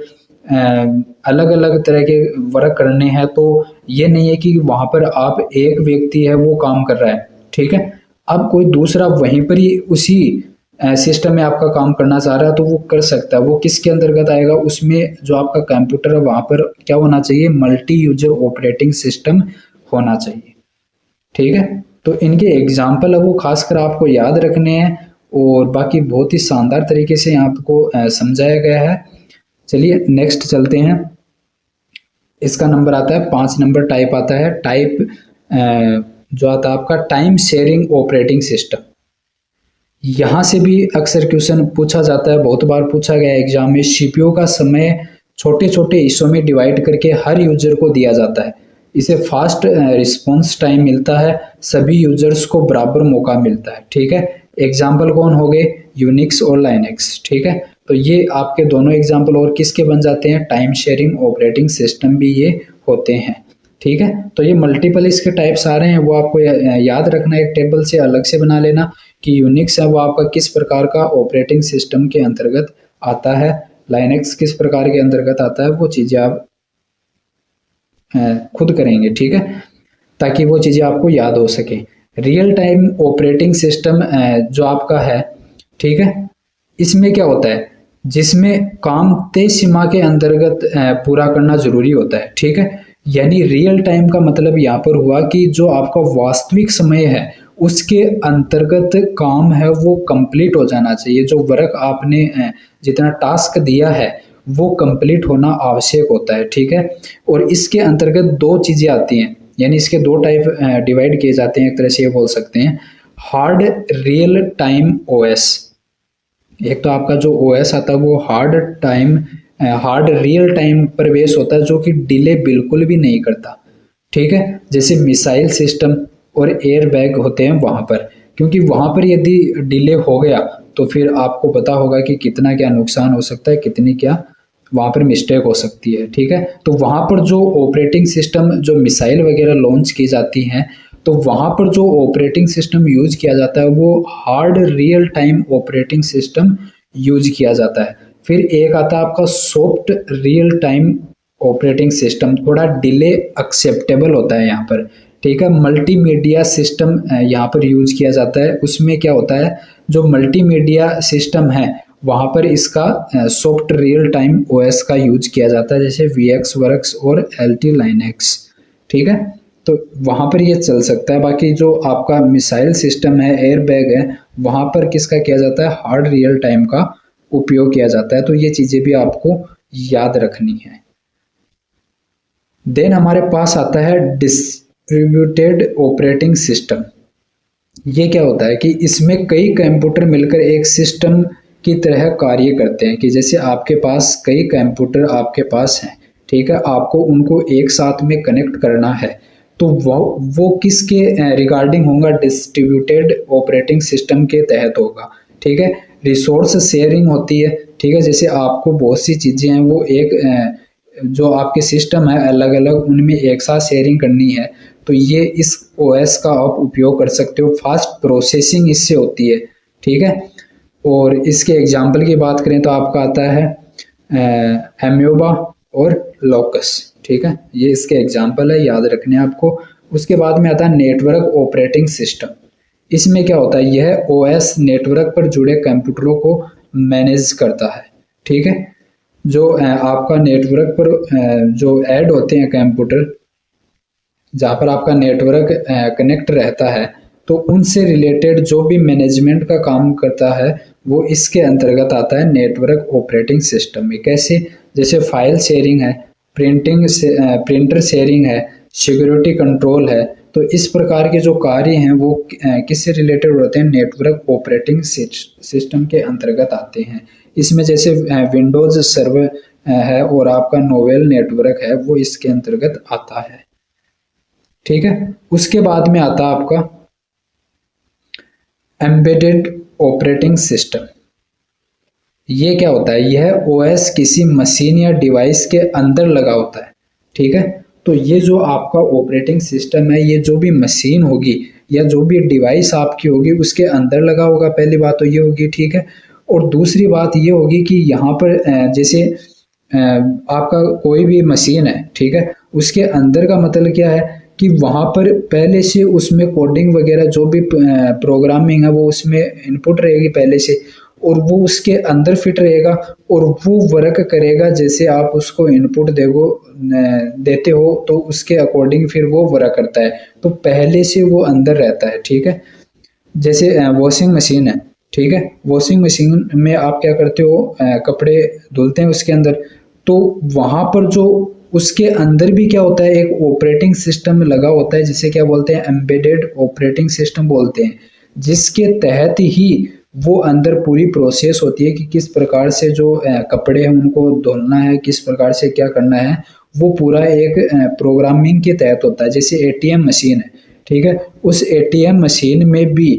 अलग अलग तरह के वर्क करने हैं, तो ये नहीं है कि वहाँ पर आप एक व्यक्ति है वो काम कर रहा है, ठीक है। अब कोई दूसरा वहीं पर ही उसी सिस्टम में आपका काम करना चाह रहा है तो वो कर सकता है। वो किसके अंतर्गत आएगा, उसमें जो आपका कंप्यूटर है वहाँ पर क्या होना चाहिए, मल्टी यूजर ऑपरेटिंग सिस्टम होना चाहिए, ठीक है। तो इनके एग्जाम्पल है वो खासकर आपको याद रखने हैं, और बाकी बहुत ही शानदार तरीके से यहाँ आपको समझाया गया है। चलिए नेक्स्ट चलते हैं। इसका नंबर आता है 5 नंबर, टाइप आता है टाइप जो आता है आपका टाइम शेयरिंग ऑपरेटिंग सिस्टम। यहाँ से भी अक्सर क्वेश्चन पूछा जाता है, बहुत बार पूछा गया एग्जाम में। सीपीयू का समय छोटे छोटे हिस्सों में डिवाइड करके हर यूजर को दिया जाता है, इसे फास्ट रिस्पॉन्स टाइम मिलता है, सभी यूजर्स को बराबर मौका मिलता है, ठीक है। एग्जाम्पल कौन हो गए, यूनिक्स और लाइनेक्स, ठीक है। तो ये आपके दोनों एग्जाम्पल और किसके बन जाते हैं, टाइम शेयरिंग ऑपरेटिंग सिस्टम भी ये होते हैं, ठीक है। तो ये मल्टीपल इसके टाइप्स आ रहे हैं, वो आपको याद रखना, एक टेबल से अलग से बना लेना कि यूनिक्स है वो आपका किस प्रकार का ऑपरेटिंग सिस्टम के अंतर्गत आता है, लाइनेक्स किस प्रकार के अंतर्गत आता है, वो चीज़ें आप खुद करेंगे, ठीक है, ताकि वो चीज़ें आपको याद हो सके। रियल टाइम ऑपरेटिंग सिस्टम जो आपका है, ठीक है, इसमें क्या होता है, जिसमें काम तय सीमा के अंतर्गत पूरा करना जरूरी होता है, ठीक है। यानी रियल टाइम का मतलब यहाँ पर हुआ कि जो आपका वास्तविक समय है उसके अंतर्गत काम है वो कंप्लीट हो जाना चाहिए, जो वर्क आपने जितना टास्क दिया है वो कंप्लीट होना आवश्यक होता है, ठीक है। और इसके अंतर्गत दो चीज़ें आती हैं, यानी इसके दो टाइप डिवाइड किए जाते हैं, एक तरह से ये बोल सकते हैं। हार्ड रियल टाइम ओएस, एक तो आपका जो ओएस आता है वो हार्ड रियल टाइम पर बेस होता है, जो कि डिले बिल्कुल भी नहीं करता, ठीक है। जैसे मिसाइल सिस्टम और एयर बैग होते हैं वहाँ पर, क्योंकि वहाँ पर यदि डिले हो गया तो फिर आपको पता होगा कि कितना क्या नुकसान हो सकता है, कितनी क्या वहाँ पर मिस्टेक हो सकती है, ठीक है। तो वहाँ पर जो ऑपरेटिंग सिस्टम, जो मिसाइल वगैरह लॉन्च की जाती हैं, तो वहाँ पर जो ऑपरेटिंग सिस्टम यूज किया जाता है वो hard real time operating system use किया जाता है। फिर एक आता है आपका soft real time operating system, थोड़ा डिले एक्सेप्टेबल होता है यहाँ पर, ठीक है। मल्टीमीडिया सिस्टम यहाँ पर यूज किया जाता है, उसमें क्या होता है, जो मल्टीमीडिया सिस्टम है वहाँ पर इसका सॉफ्ट रियल टाइम ओएस का यूज किया जाता है, जैसे VX वर्क्स और LT लाइनेक्स, ठीक है। तो वहाँ पर ये चल सकता है। बाकी जो आपका मिसाइल सिस्टम है, एयर बैग है, वहाँ पर किसका किया जाता है, हार्ड रियल टाइम का उपयोग किया जाता है। तो ये चीज़ें भी आपको याद रखनी है। देन हमारे पास आता है डिस्ट्रीब्यूटेड ऑपरेटिंग सिस्टम। ये क्या होता है कि इसमें कई कंप्यूटर मिलकर एक सिस्टम की तरह कार्य करते हैं, कि जैसे आपके पास कई कंप्यूटर आपके पास हैं, ठीक है, आपको उनको एक साथ में कनेक्ट करना है, तो वो किसके रिगार्डिंग होगा, डिस्ट्रीब्यूटेड ऑपरेटिंग सिस्टम के तहत होगा, ठीक है। रिसोर्स शेयरिंग होती है, ठीक है, जैसे आपको बहुत सी चीज़ें हैं वो एक जो आपके सिस्टम है अलग अलग, उनमें एक साथ शेयरिंग करनी है, तो ये इस ओएस का आप उपयोग कर सकते हो। फास्ट प्रोसेसिंग इससे होती है, ठीक है। और इसके एग्जाम्पल की बात करें तो आपका आता है एम्यूबा और लोकस, ठीक है, ये इसके एग्जाम्पल है, याद रखने आपको। उसके बाद में आता है नेटवर्क ऑपरेटिंग सिस्टम। इसमें क्या होता है, यह ओएस नेटवर्क पर जुड़े कंप्यूटरों को मैनेज करता है, ठीक है। जो आपका नेटवर्क पर जो ऐड होते हैं कंप्यूटर, जहाँ पर आपका नेटवर्क कनेक्ट रहता है, तो उनसे रिलेटेड जो भी मैनेजमेंट का काम करता है वो इसके अंतर्गत आता है नेटवर्क ऑपरेटिंग सिस्टम में। कैसे, जैसे फाइल शेयरिंग है, प्रिंटर शेयरिंग है, सिक्योरिटी कंट्रोल है, तो इस प्रकार के जो कार्य हैं वो किससे रिलेटेड होते हैं, नेटवर्क ऑपरेटिंग सिस्टम के अंतर्गत आते हैं। इसमें जैसे विंडोज सर्वर है और आपका नोवेल नेटवर्क है वो इसके अंतर्गत आता है, ठीक है। उसके बाद में आता है आपका एम्बेडेड ऑपरेटिंग सिस्टम, ये क्या होता है? यह ओएस किसी मशीन या डिवाइस के अंदर लगा होता है, ठीक है। तो ये जो आपका ऑपरेटिंग सिस्टम है, ये जो भी मशीन होगी या जो भी डिवाइस आपकी होगी उसके अंदर लगा होगा, पहली बात तो ये होगी, ठीक है। और दूसरी बात ये होगी कि यहाँ पर जैसे आपका कोई भी मशीन है, ठीक है, उसके अंदर का मतलब क्या है कि वहाँ पर पहले से उसमें कोडिंग वगैरह जो भी प्रोग्रामिंग है वो उसमें इनपुट रहेगी पहले से, और वो उसके अंदर फिट रहेगा और वो वर्क करेगा जैसे आप उसको इनपुट देते हो तो उसके अकॉर्डिंग फिर वो वर्क करता है, तो पहले से वो अंदर रहता है, ठीक है। जैसे वॉशिंग मशीन है, ठीक है, वॉशिंग मशीन में आप क्या करते हो, कपड़े धुलते हैं उसके अंदर, तो वहां पर जो उसके अंदर भी क्या होता है, एक ऑपरेटिंग सिस्टम लगा होता है जिसे क्या बोलते हैं, एम्बेडेड ऑपरेटिंग सिस्टम बोलते हैं, जिसके तहत ही वो अंदर पूरी प्रोसेस होती है कि किस प्रकार से जो कपड़े हैं उनको धुलना है, किस प्रकार से क्या करना है, वो पूरा एक प्रोग्रामिंग के तहत होता है। जैसे एटीएम मशीन है, ठीक है, उस एटीएम मशीन में भी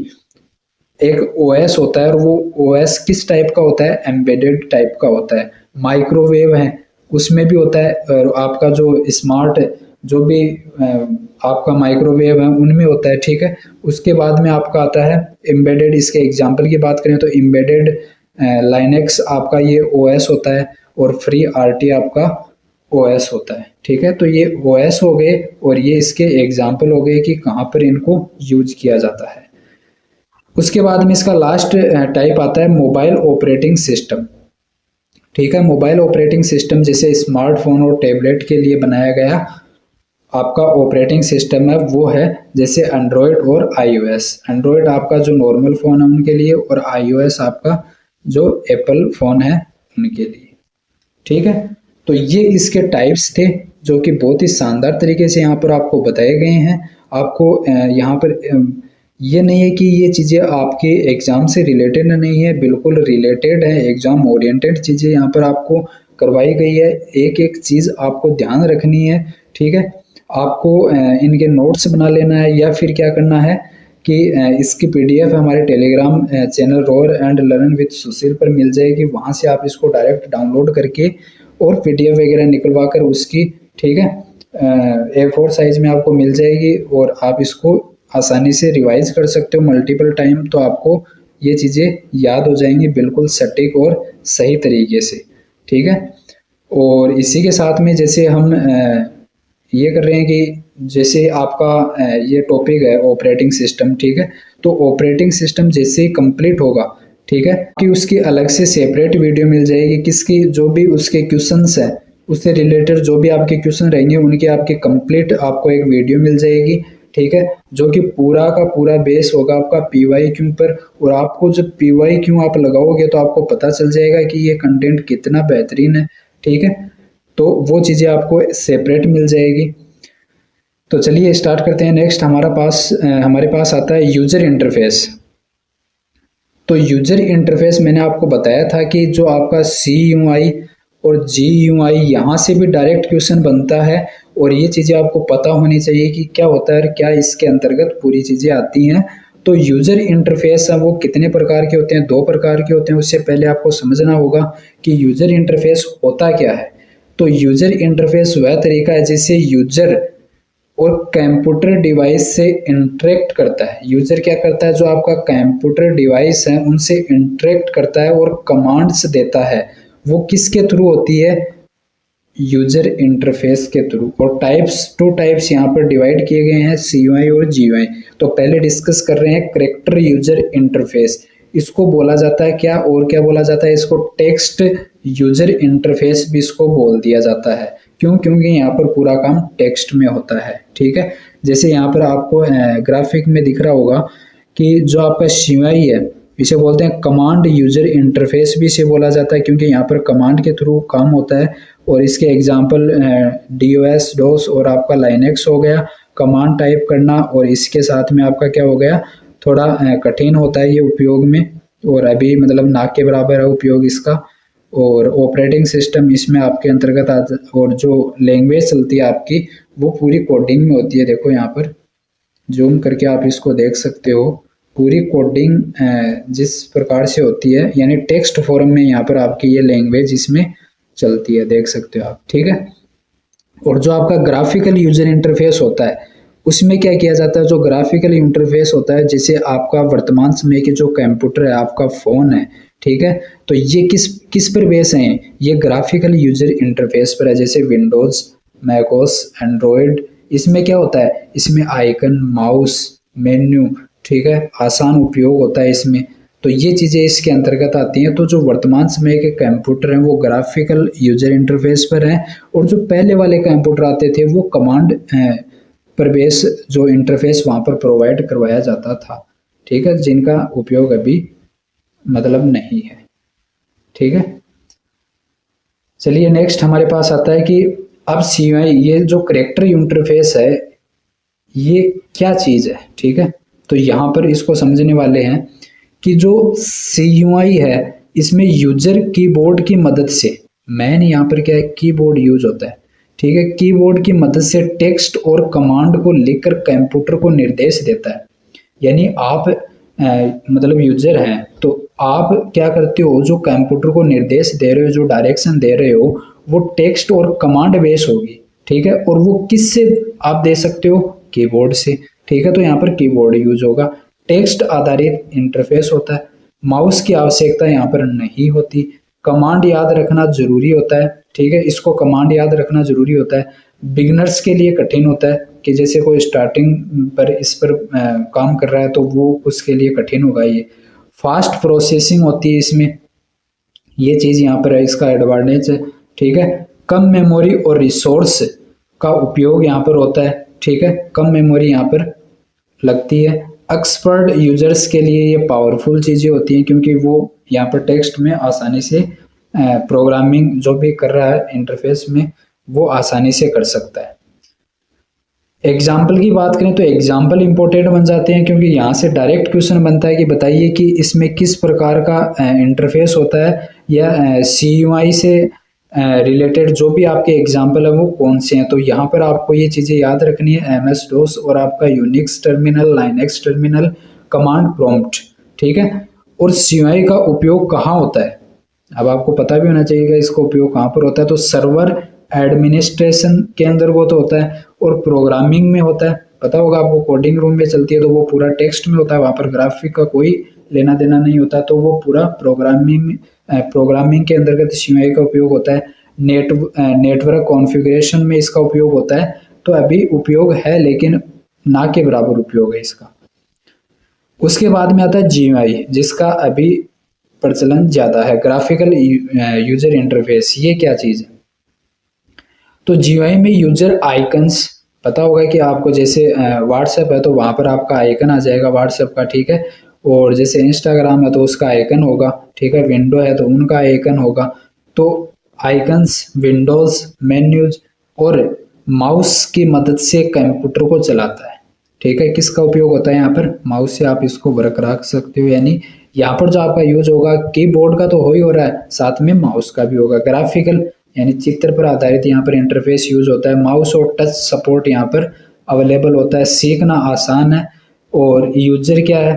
एक ओएस होता है, और वो ओएस किस टाइप का होता है, एम्बेडेड टाइप का होता है। माइक्रोवेव है, उसमें भी होता है, और आपका जो स्मार्ट जो भी आपका माइक्रोवेव है उनमें होता है, ठीक है। उसके बाद में आपका आता है एम्बेडेड, इसके एग्जांपल की बात करें तो एम्बेडेड लाइनेक्स आपका ये ओएस होता है, और फ्री आरटी आपका ओएस होता है, ठीक है। तो ये ओएस हो गए और ये इसके एग्जांपल हो गए कि कहाँ पर इनको यूज किया जाता है। उसके बाद में इसका लास्ट टाइप आता है मोबाइल ऑपरेटिंग सिस्टम, ठीक है। मोबाइल ऑपरेटिंग सिस्टम जैसे स्मार्टफोन और टैबलेट के लिए बनाया गया आपका ऑपरेटिंग सिस्टम है, वो है जैसे एंड्रॉयड और आईओएस। एंड्रॉयड आपका जो नॉर्मल फ़ोन है उनके लिए, और आईओएस आपका जो एप्पल फ़ोन है उनके लिए, ठीक है। तो ये इसके टाइप्स थे जो कि बहुत ही शानदार तरीके से यहाँ पर आपको बताए गए हैं। आपको यहाँ पर ये नहीं है कि ये चीज़ें आपके एग्ज़ाम से रिलेटेड नहीं है, बिल्कुल रिलेटेड है, एग्ज़ाम ओरिएंटेड चीज़ें यहाँ पर आपको करवाई गई है। एक एक चीज़ आपको ध्यान रखनी है, ठीक है। आपको इनके नोट्स बना लेना है, या फिर क्या करना है कि इसकी पीडीएफ हमारे Telegram channel Roar and Learn with Sushil पर मिल जाएगी, वहाँ से आप इसको डायरेक्ट डाउनलोड करके और पीडीएफ वगैरह निकलवा कर उसकी, ठीक है, A4 साइज में आपको मिल जाएगी, और आप इसको आसानी से रिवाइज कर सकते हो मल्टीपल टाइम, तो आपको ये चीज़ें याद हो जाएंगी बिल्कुल सटीक और सही तरीके से, ठीक है। और इसी के साथ में जैसे हम ये कर रहे हैं कि जैसे आपका ये टॉपिक है ऑपरेटिंग सिस्टम, ठीक है, तो ऑपरेटिंग सिस्टम जैसे ही कंप्लीट होगा, ठीक है, कि उसकी अलग से सेपरेट वीडियो मिल जाएगी, किसकी जो भी उसके क्वेश्चंस है उससे रिलेटेड जो भी आपके क्वेश्चन रहेंगे उनकी आपकी कंप्लीट आपको एक वीडियो मिल जाएगी, ठीक है, जो कि पूरा का पूरा बेस होगा आपका पीवाईक्यू पर। और आपको जब पीवाईक्यू आप लगाओगे तो आपको पता चल जाएगा कि ये कंटेंट कितना बेहतरीन है, ठीक है। तो वो चीज़ें आपको सेपरेट मिल जाएगी। तो चलिए स्टार्ट करते हैं। नेक्स्ट हमारे पास आता है यूजर इंटरफेस। तो यूजर इंटरफेस मैंने आपको बताया था कि जो आपका CUI और GUI यहाँ से भी डायरेक्ट क्वेश्चन बनता है, और ये चीज़ें आपको पता होनी चाहिए कि क्या होता है और क्या इसके अंतर्गत पूरी चीज़ें आती हैं। तो यूजर इंटरफेस है वो कितने प्रकार के होते हैं, 2 प्रकार के होते हैं। उससे पहले आपको समझना होगा कि यूजर इंटरफेस होता क्या है। तो यूजर इंटरफेस वह तरीका है जिससे यूजर और कंप्यूटर डिवाइस से इंटरेक्ट करता है। यूजर क्या करता है, जो आपका कंप्यूटर डिवाइस है उनसे इंटरेक्ट करता है और कमांड्स देता है, वो किसके थ्रू होती है, यूजर इंटरफेस के थ्रू। और टू टाइप्स यहाँ पर डिवाइड किए गए हैं, CUI और GUI। तो पहले डिस्कस कर रहे हैं कैरेक्टर यूजर इंटरफेस। इसको बोला जाता है क्या, और क्या बोला जाता है इसको, टेक्स्ट यूजर इंटरफेस भी इसको बोल दिया जाता है। क्यों, क्योंकि यहाँ पर पूरा काम टेक्स्ट में होता है, ठीक है। जैसे यहाँ पर आपको ग्राफिक में दिख रहा होगा कि जो आपका CUI है इसे बोलते हैं कमांड यूजर इंटरफेस भी इसे बोला जाता है, क्योंकि यहाँ पर कमांड के थ्रू काम होता है। और इसके एग्जांपल DOS डोस और आपका लाइनेक्स हो गया, कमांड टाइप करना, और इसके साथ में आपका क्या हो गया, थोड़ा कठिन होता है ये उपयोग में, और अभी मतलब नाक के बराबर है उपयोग इसका। और ऑपरेटिंग सिस्टम इसमें आपके अंतर्गत आता, और जो लैंग्वेज चलती है आपकी वो पूरी कोडिंग में होती है। देखो यहाँ पर जूम करके आप इसको देख सकते हो, पूरी कोडिंग जिस प्रकार से होती है, यानी टेक्स्ट फॉर्म में यहाँ पर आपकी ये लैंग्वेज इसमें चलती है, देख सकते हो आप, ठीक है। और जो आपका ग्राफिकल यूजर इंटरफेस होता है उसमें क्या किया जाता है, जो ग्राफिकल इंटरफेस होता है, जैसे आपका वर्तमान समय के जो कंप्यूटर है, आपका फोन है, ठीक है, तो ये किस किस पर बेस है, ये ग्राफिकल यूजर इंटरफेस पर है, जैसे विंडोज, मैकओएस, एंड्रॉयड। इसमें क्या होता है, इसमें आइकन, माउस, मेन्यू, ठीक है, आसान उपयोग होता है इसमें। तो ये चीज़ें इसके अंतर्गत आती हैं। तो जो वर्तमान समय के कंप्यूटर हैं वो ग्राफिकल यूजर इंटरफेस पर हैं, और जो पहले वाले कंप्यूटर आते थे वो कमांड पर बेस जो इंटरफेस वहाँ पर प्रोवाइड करवाया जाता था, ठीक है, जिनका उपयोग अभी मतलब नहीं है, ठीक है। चलिए नेक्स्ट हमारे पास आता है कि अब CUI, ये जो करेक्टर इंटरफेस है ये क्या चीज़ है, ठीक है। तो यहाँ पर इसको समझने वाले हैं कि जो CUI है इसमें यूजर कीबोर्ड की मदद से, मैन यहाँ पर क्या है, कीबोर्ड यूज होता है, ठीक है, कीबोर्ड की मदद से टेक्स्ट और कमांड को लिखकर कंप्यूटर को निर्देश देता है। यानी आप मतलब यूजर हैं तो आप क्या करते हो, जो कंप्यूटर को निर्देश दे रहे हो, जो डायरेक्शन दे रहे हो, वो टेक्स्ट और कमांड बेस होगी, ठीक है, और वो किससे आप दे सकते हो, कीबोर्ड से, ठीक है। तो यहाँ पर कीबोर्ड यूज होगा। टेक्स्ट आधारित इंटरफेस होता है, माउस की आवश्यकता यहाँ पर नहीं होती। कमांड याद रखना जरूरी होता है, ठीक है, इसको कमांड याद रखना जरूरी होता है। बिगनर्स के लिए कठिन होता है कि जैसे कोई स्टार्टिंग पर इस पर काम कर रहा है तो वो उसके लिए कठिन होगा। ये फास्ट प्रोसेसिंग होती है इसमें, ये चीज़ यहाँ पर है, इसका एडवांटेज है, ठीक है। कम मेमोरी और रिसोर्स का उपयोग यहाँ पर होता है, ठीक है, कम मेमोरी यहाँ पर लगती है। एक्सपर्ट यूजर्स के लिए ये पावरफुल चीज़ें होती हैं क्योंकि वो यहाँ पर टेक्स्ट में आसानी से प्रोग्रामिंग जो भी कर रहा है इंटरफेस में वो आसानी से कर सकता है। एग्जाम्पल की बात करें तो एग्जाम्पल इंपॉर्टेंट बन जाते हैं क्योंकि यहाँ से डायरेक्ट क्वेश्चन बनता है कि बताइए कि इसमें किस प्रकार का इंटरफेस होता है, या CUI से रिलेटेड जो भी आपके एग्जाम्पल है वो कौन से हैं। तो यहाँ पर आपको ये चीज़ें याद रखनी है, MS-DOS और आपका Unix terminal, Linux terminal, command prompt, ठीक है। और CUI का उपयोग कहाँ होता है, अब आपको पता भी होना चाहिए कि इसका उपयोग कहाँ पर होता है। तो सर्वर एडमिनिस्ट्रेशन के अंदर वो तो होता है, और प्रोग्रामिंग में होता है, पता होगा आपको, कोडिंग रूम में चलती है तो वो पूरा टेक्स्ट में होता है, वहाँ पर ग्राफिक का कोई लेना देना नहीं होता, तो वो पूरा प्रोग्रामिंग के अंतर्गत CUI का उपयोग होता है। नेटवर्क कॉन्फ़िगरेशन में इसका उपयोग होता है। तो अभी उपयोग है लेकिन ना के बराबर उपयोग है इसका। उसके बाद में आता है GUI, जिसका अभी प्रचलन ज़्यादा है, ग्राफिकल यूजर इंटरफेस। ये क्या चीज़ है, तो GUI में यूजर आइकन्स, पता होगा कि आपको, जैसे व्हाट्सएप है तो वहाँ पर आपका आइकन आ जाएगा व्हाट्सएप का, ठीक है, और जैसे इंस्टाग्राम है तो उसका आइकन होगा, ठीक है, विंडो है तो उनका आइकन होगा। तो आइकन्स, विंडोज, मेन्यूज और माउस की मदद से कंप्यूटर को चलाता है, ठीक है। किसका उपयोग होता है यहाँ पर, माउस से आप इसको वर्क रख सकते हो, यानी यहाँ पर जो आपका यूज होगा कीबोर्ड का तो हो ही हो रहा है, साथ में माउस का भी होगा। ग्राफिकल यानी चित्र पर आधारित यहाँ पर इंटरफेस यूज होता है। माउस और टच सपोर्ट यहाँ पर अवेलेबल होता है। सीखना आसान है और यूजर क्या है,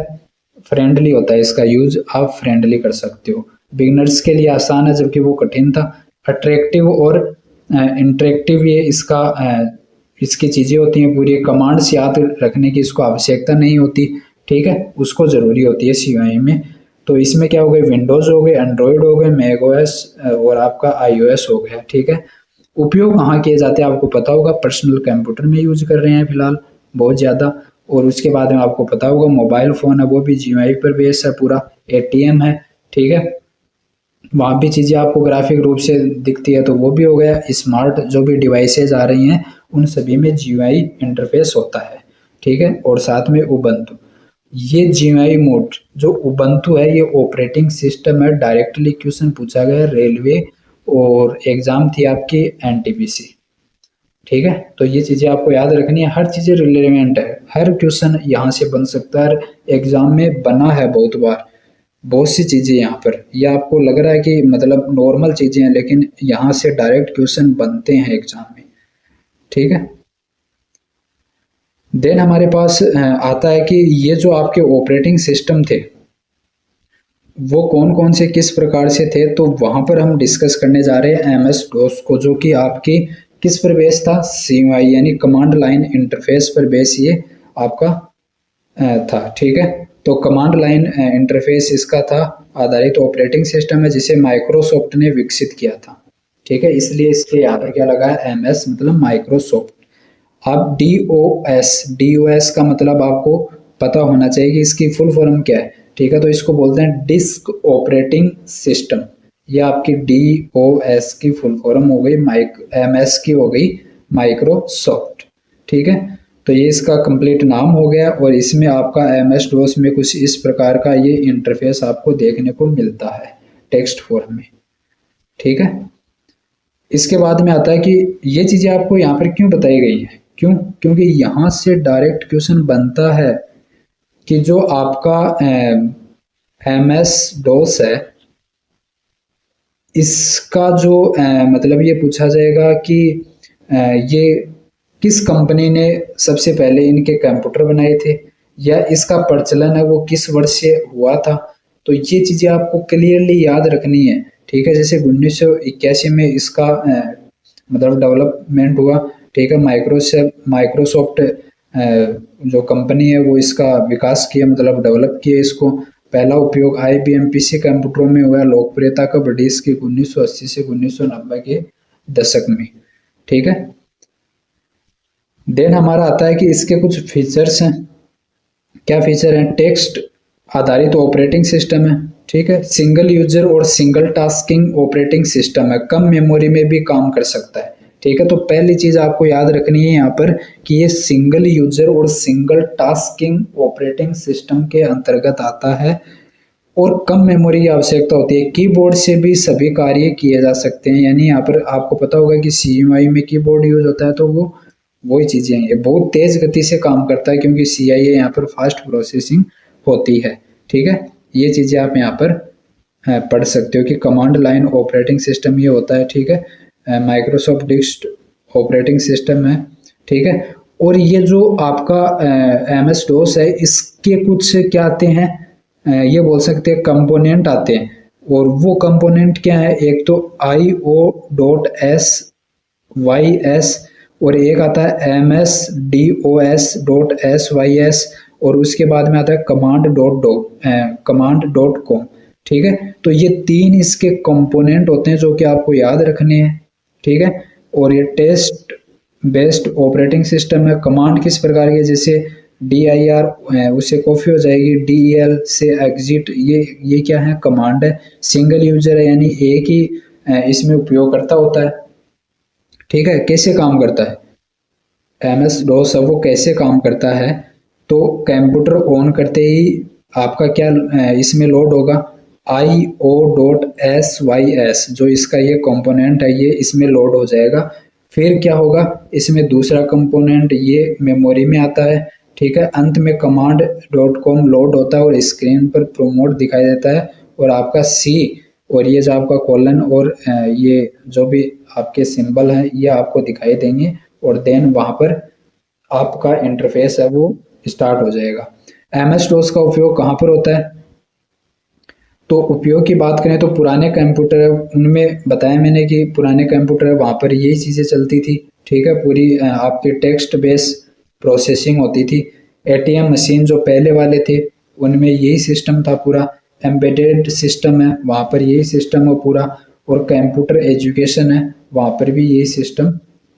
फ्रेंडली होता है, इसका यूज आप फ्रेंडली कर सकते हो। बिगनर्स के लिए आसान है जबकि वो कठिन था। अट्रैक्टिव और इंटरेक्टिव ये इसकी चीज़ें होती हैं पूरी। कमांड्स याद रखने की इसको आवश्यकता नहीं होती, ठीक है, उसको ज़रूरी होती है CUI में। तो इसमें क्या हो गए, विंडोज हो गए, एंड्रॉयड हो गए, मैकओएस और आपका iOS हो गया, ठीक है। उपयोग कहाँ किए जाते हैं आपको पता होगा, पर्सनल कंप्यूटर में यूज कर रहे हैं फिलहाल बहुत ज़्यादा। और उसके बाद में आपको पता होगा मोबाइल फ़ोन है वो भी GUI पर बेस है पूरा। ATM है, ठीक है, वहाँ भी चीज़ें आपको ग्राफिक रूप से दिखती है तो वो भी हो गया। स्मार्ट जो भी डिवाइसेज आ रही हैं उन सभी में GUI इंटरफेस होता है, ठीक है। और साथ में उबंटू, ये GUI मोड जो उबंटू है ये ऑपरेटिंग सिस्टम है। डायरेक्टली क्वेश्चन पूछा गया रेलवे और एग्जाम थी आपकी NTPC, ठीक है। तो ये चीज़ें आपको याद रखनी है, हर चीज़ें रिलेवेंट है, हर क्वेश्चन यहाँ से बन सकता है, एग्जाम में बना है बहुत बार, बहुत सी चीज़ें यहाँ पर। ये आपको लग रहा है कि मतलब नॉर्मल चीज़ें हैं लेकिन यहाँ से डायरेक्ट क्वेश्चन बनते हैं एग्जाम में, ठीक है। देन हमारे पास आता है कि ये जो आपके ऑपरेटिंग सिस्टम थे वो कौन कौन से किस प्रकार से थे, तो वहां पर हम डिस्कस करने जा रहे हैं एमएस डोस को, जो कि आपकी किस पर बेस था, सीयूआई यानी कमांड लाइन इंटरफेस पर बेस ये आपका था। ठीक है, तो कमांड लाइन इंटरफेस इसका था आधारित ऑपरेटिंग सिस्टम है जिसे माइक्रोसॉफ्ट ने विकसित किया था। ठीक है, इसलिए इसके यहाँ पर क्या लगा है, एमएस मतलब माइक्रोसॉफ्ट। अब डीओएस का मतलब आपको पता होना चाहिए कि इसकी फुल फॉर्म क्या है। ठीक है, तो इसको बोलते हैं डिस्क ऑपरेटिंग सिस्टम। ये आपकी डीओएस की फुल फॉर्म हो गई, एमएस की हो गई माइक्रोसॉफ्ट। ठीक है, तो ये इसका कंप्लीट नाम हो गया और इसमें आपका एमएस डोस में कुछ इस प्रकार का ये इंटरफेस आपको देखने को मिलता है टेक्स्ट फॉर्म में। ठीक है, इसके बाद में आता है कि ये चीजें आपको यहाँ पर क्यों बताई गई हैं, क्यों, क्योंकि यहाँ से डायरेक्ट क्वेश्चन बनता है कि जो आपका एमएस डोस है इसका जो मतलब ये पूछा जाएगा कि ये किस कंपनी ने सबसे पहले इनके कंप्यूटर बनाए थे, या इसका प्रचलन है वो किस वर्ष से हुआ था। तो ये चीजें आपको क्लियरली याद रखनी है। ठीक है, जैसे 1981 में इसका मतलब डेवलपमेंट हुआ। ठीक है, माइक्रोसॉफ्ट जो कंपनी है वो इसका विकास किया, मतलब डेवलप किया इसको। पहला उपयोग IBM PC कंप्यूटरों में हुआ। लोकप्रियता कब बढ़ी इसकी, 1980 से 1990 के दशक में। ठीक है, देन हमारा आता है कि इसके कुछ फीचर्स हैं। क्या फीचर हैं, टेक्स्ट आधारित ऑपरेटिंग सिस्टम है। ठीक है, सिंगल यूजर और सिंगल टास्किंग ऑपरेटिंग सिस्टम है, कम मेमोरी में भी काम कर सकता है। ठीक है, तो पहली चीज आपको याद रखनी है यहाँ पर कि ये सिंगल यूजर और सिंगल टास्किंग ऑपरेटिंग सिस्टम के अंतर्गत आता है और कम मेमोरी की आवश्यकता होती है। कीबोर्ड से भी सभी कार्य किए जा सकते हैं, यानी यहाँ पर आपको पता होगा कि CUI में कीबोर्ड यूज होता है, तो वो वही चीजें हैं। ये बहुत तेज गति से काम करता है क्योंकि CIA यहाँ पर फास्ट प्रोसेसिंग होती है। ठीक है, ये चीजें आप यहाँ पर पढ़ सकते हो कि कमांड लाइन ऑपरेटिंग सिस्टम ये होता है। ठीक है, माइक्रोसॉफ्ट डिस्क ऑपरेटिंग सिस्टम है। ठीक है, और ये जो आपका MS डोस है इसके कुछ क्या आते हैं, ये बोल सकते हैं कंपोनेंट आते हैं। और वो कंपोनेंट क्या है, एक तो IO.SYS और एक आता है MSDOS.SYS और उसके बाद में आता है command.com। ठीक है, तो ये तीन इसके कंपोनेंट होते हैं जो कि आपको याद रखने हैं। ठीक है, और ये टेस्ट बेस्ड ऑपरेटिंग सिस्टम है। कमांड किस प्रकार के, जैसे DIR उससे कॉपी हो जाएगी, DEL से एग्जिट, ये क्या है, कमांड है। सिंगल यूजर है यानी एक ही इसमें उपयोगकर्ता होता है। ठीक है, कैसे काम करता है MS डोस है वो कैसे काम करता है, तो कंप्यूटर ऑन करते ही आपका क्या इसमें लोड होगा, IO.SYS जो इसका ये कंपोनेंट है ये इसमें लोड हो जाएगा। फिर क्या होगा, इसमें दूसरा कंपोनेंट ये मेमोरी में आता है। ठीक है, अंत में command.com लोड होता है और स्क्रीन पर प्रोमोट दिखाई देता है और आपका C और ये जो आपका कॉलन और ये जो भी आपके सिंबल हैं ये आपको दिखाई देंगे और देन वहां पर आपका इंटरफेस है वो स्टार्ट हो जाएगा। MS डोस का उपयोग कहाँ पर होता है, तो उपयोग की बात करें तो पुराने कंप्यूटर है उनमें बताया मैंने कि पुराने कंप्यूटर है वहां पर यही चीजें चलती थी। ठीक है, पूरी आपकी टेक्स्ट बेस प्रोसेसिंग होती थी। ATM मशीन जो पहले वाले थे उनमें यही सिस्टम था पूरा। एम्बेडेड सिस्टम है वहां पर यही सिस्टम है पूरा, और कंप्यूटर एजुकेशन है वहां पर भी यही सिस्टम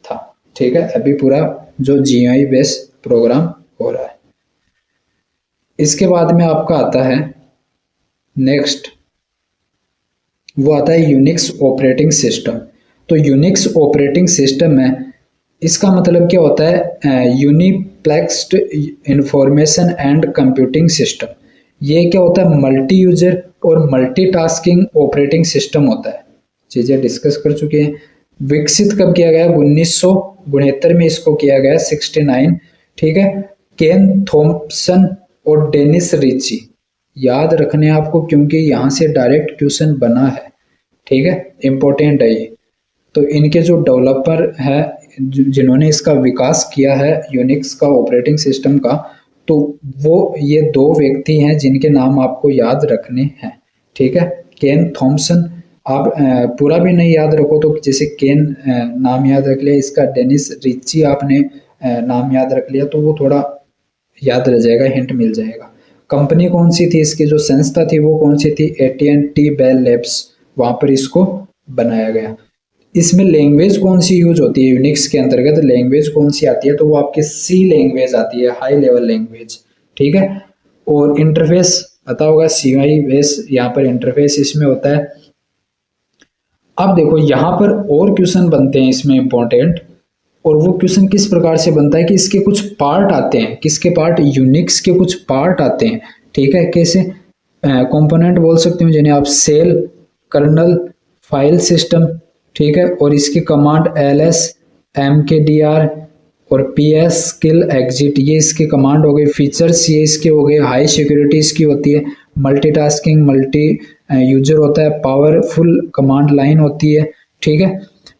था। ठीक है, अभी पूरा जो GUI बेस प्रोग्राम हो रहा है। इसके बाद में आपका आता है नेक्स्ट, वो आता है यूनिक्स ऑपरेटिंग सिस्टम। तो यूनिक्स ऑपरेटिंग सिस्टम है, इसका मतलब क्या होता है, यूनिप्लेक्स्ड इंफॉर्मेशन एंड कंप्यूटिंग सिस्टम। ये क्या होता है, मल्टी यूजर और मल्टीटास्किंग ऑपरेटिंग सिस्टम होता है। चीजें डिस्कस कर चुके हैं। विकसित कब किया गया, 1969 में इसको किया गया, 69। ठीक है, केन थॉम्पसन और डेनिस रिची याद रखने आपको क्योंकि यहां से डायरेक्ट क्वेश्चन बना है। ठीक है, इंपॉर्टेंट है ये। तो इनके जो डेवलपर है जिन्होंने इसका विकास किया है यूनिक्स का ऑपरेटिंग सिस्टम का, तो वो ये दो व्यक्ति हैं जिनके नाम आपको याद रखने हैं। ठीक है, केन थॉमसन, आप पूरा भी नहीं याद रखो तो जैसे केन नाम याद रख लिया, इसका डेनिस रिची आपने नाम याद रख लिया तो वो थोड़ा याद रह जाएगा, हिंट मिल जाएगा। कंपनी कौन सी थी, इसकी जो संस्था थी वो कौन सी थी, AT&T बेल लैब्स, वहां पर इसको बनाया गया। इसमें लैंग्वेज कौन सी यूज होती है यूनिक्स के अंतर्गत, लैंग्वेज कौन सी आती है, तो वो आपकी सी लैंग्वेज आती है, हाई लेवल लैंग्वेज। ठीक है, और इंटरफेस पता होगा, CI बेस यहाँ पर इंटरफेस इसमें होता है। अब देखो यहाँ पर और क्वेश्चन बनते हैं इसमें इंपॉर्टेंट, और वो क्वेश्चन किस प्रकार से बनता है कि इसके कुछ पार्ट आते हैं, किसके पार्ट, यूनिक्स के कुछ पार्ट आते हैं। ठीक है, कैसे कंपोनेंट बोल सकते हो जिन्हें आप सेल, कर्नल, फाइल सिस्टम। ठीक है, और इसकी कमांड LS, MKDR और PS, किल, एग्जिट, ये इसके कमांड हो गए। फीचर्स ये इसके हो गए, हाई सिक्योरिटी इसकी होती है, मल्टीटास्किंग, मल्टी यूजर होता है, पावरफुल कमांड लाइन होती है। ठीक है,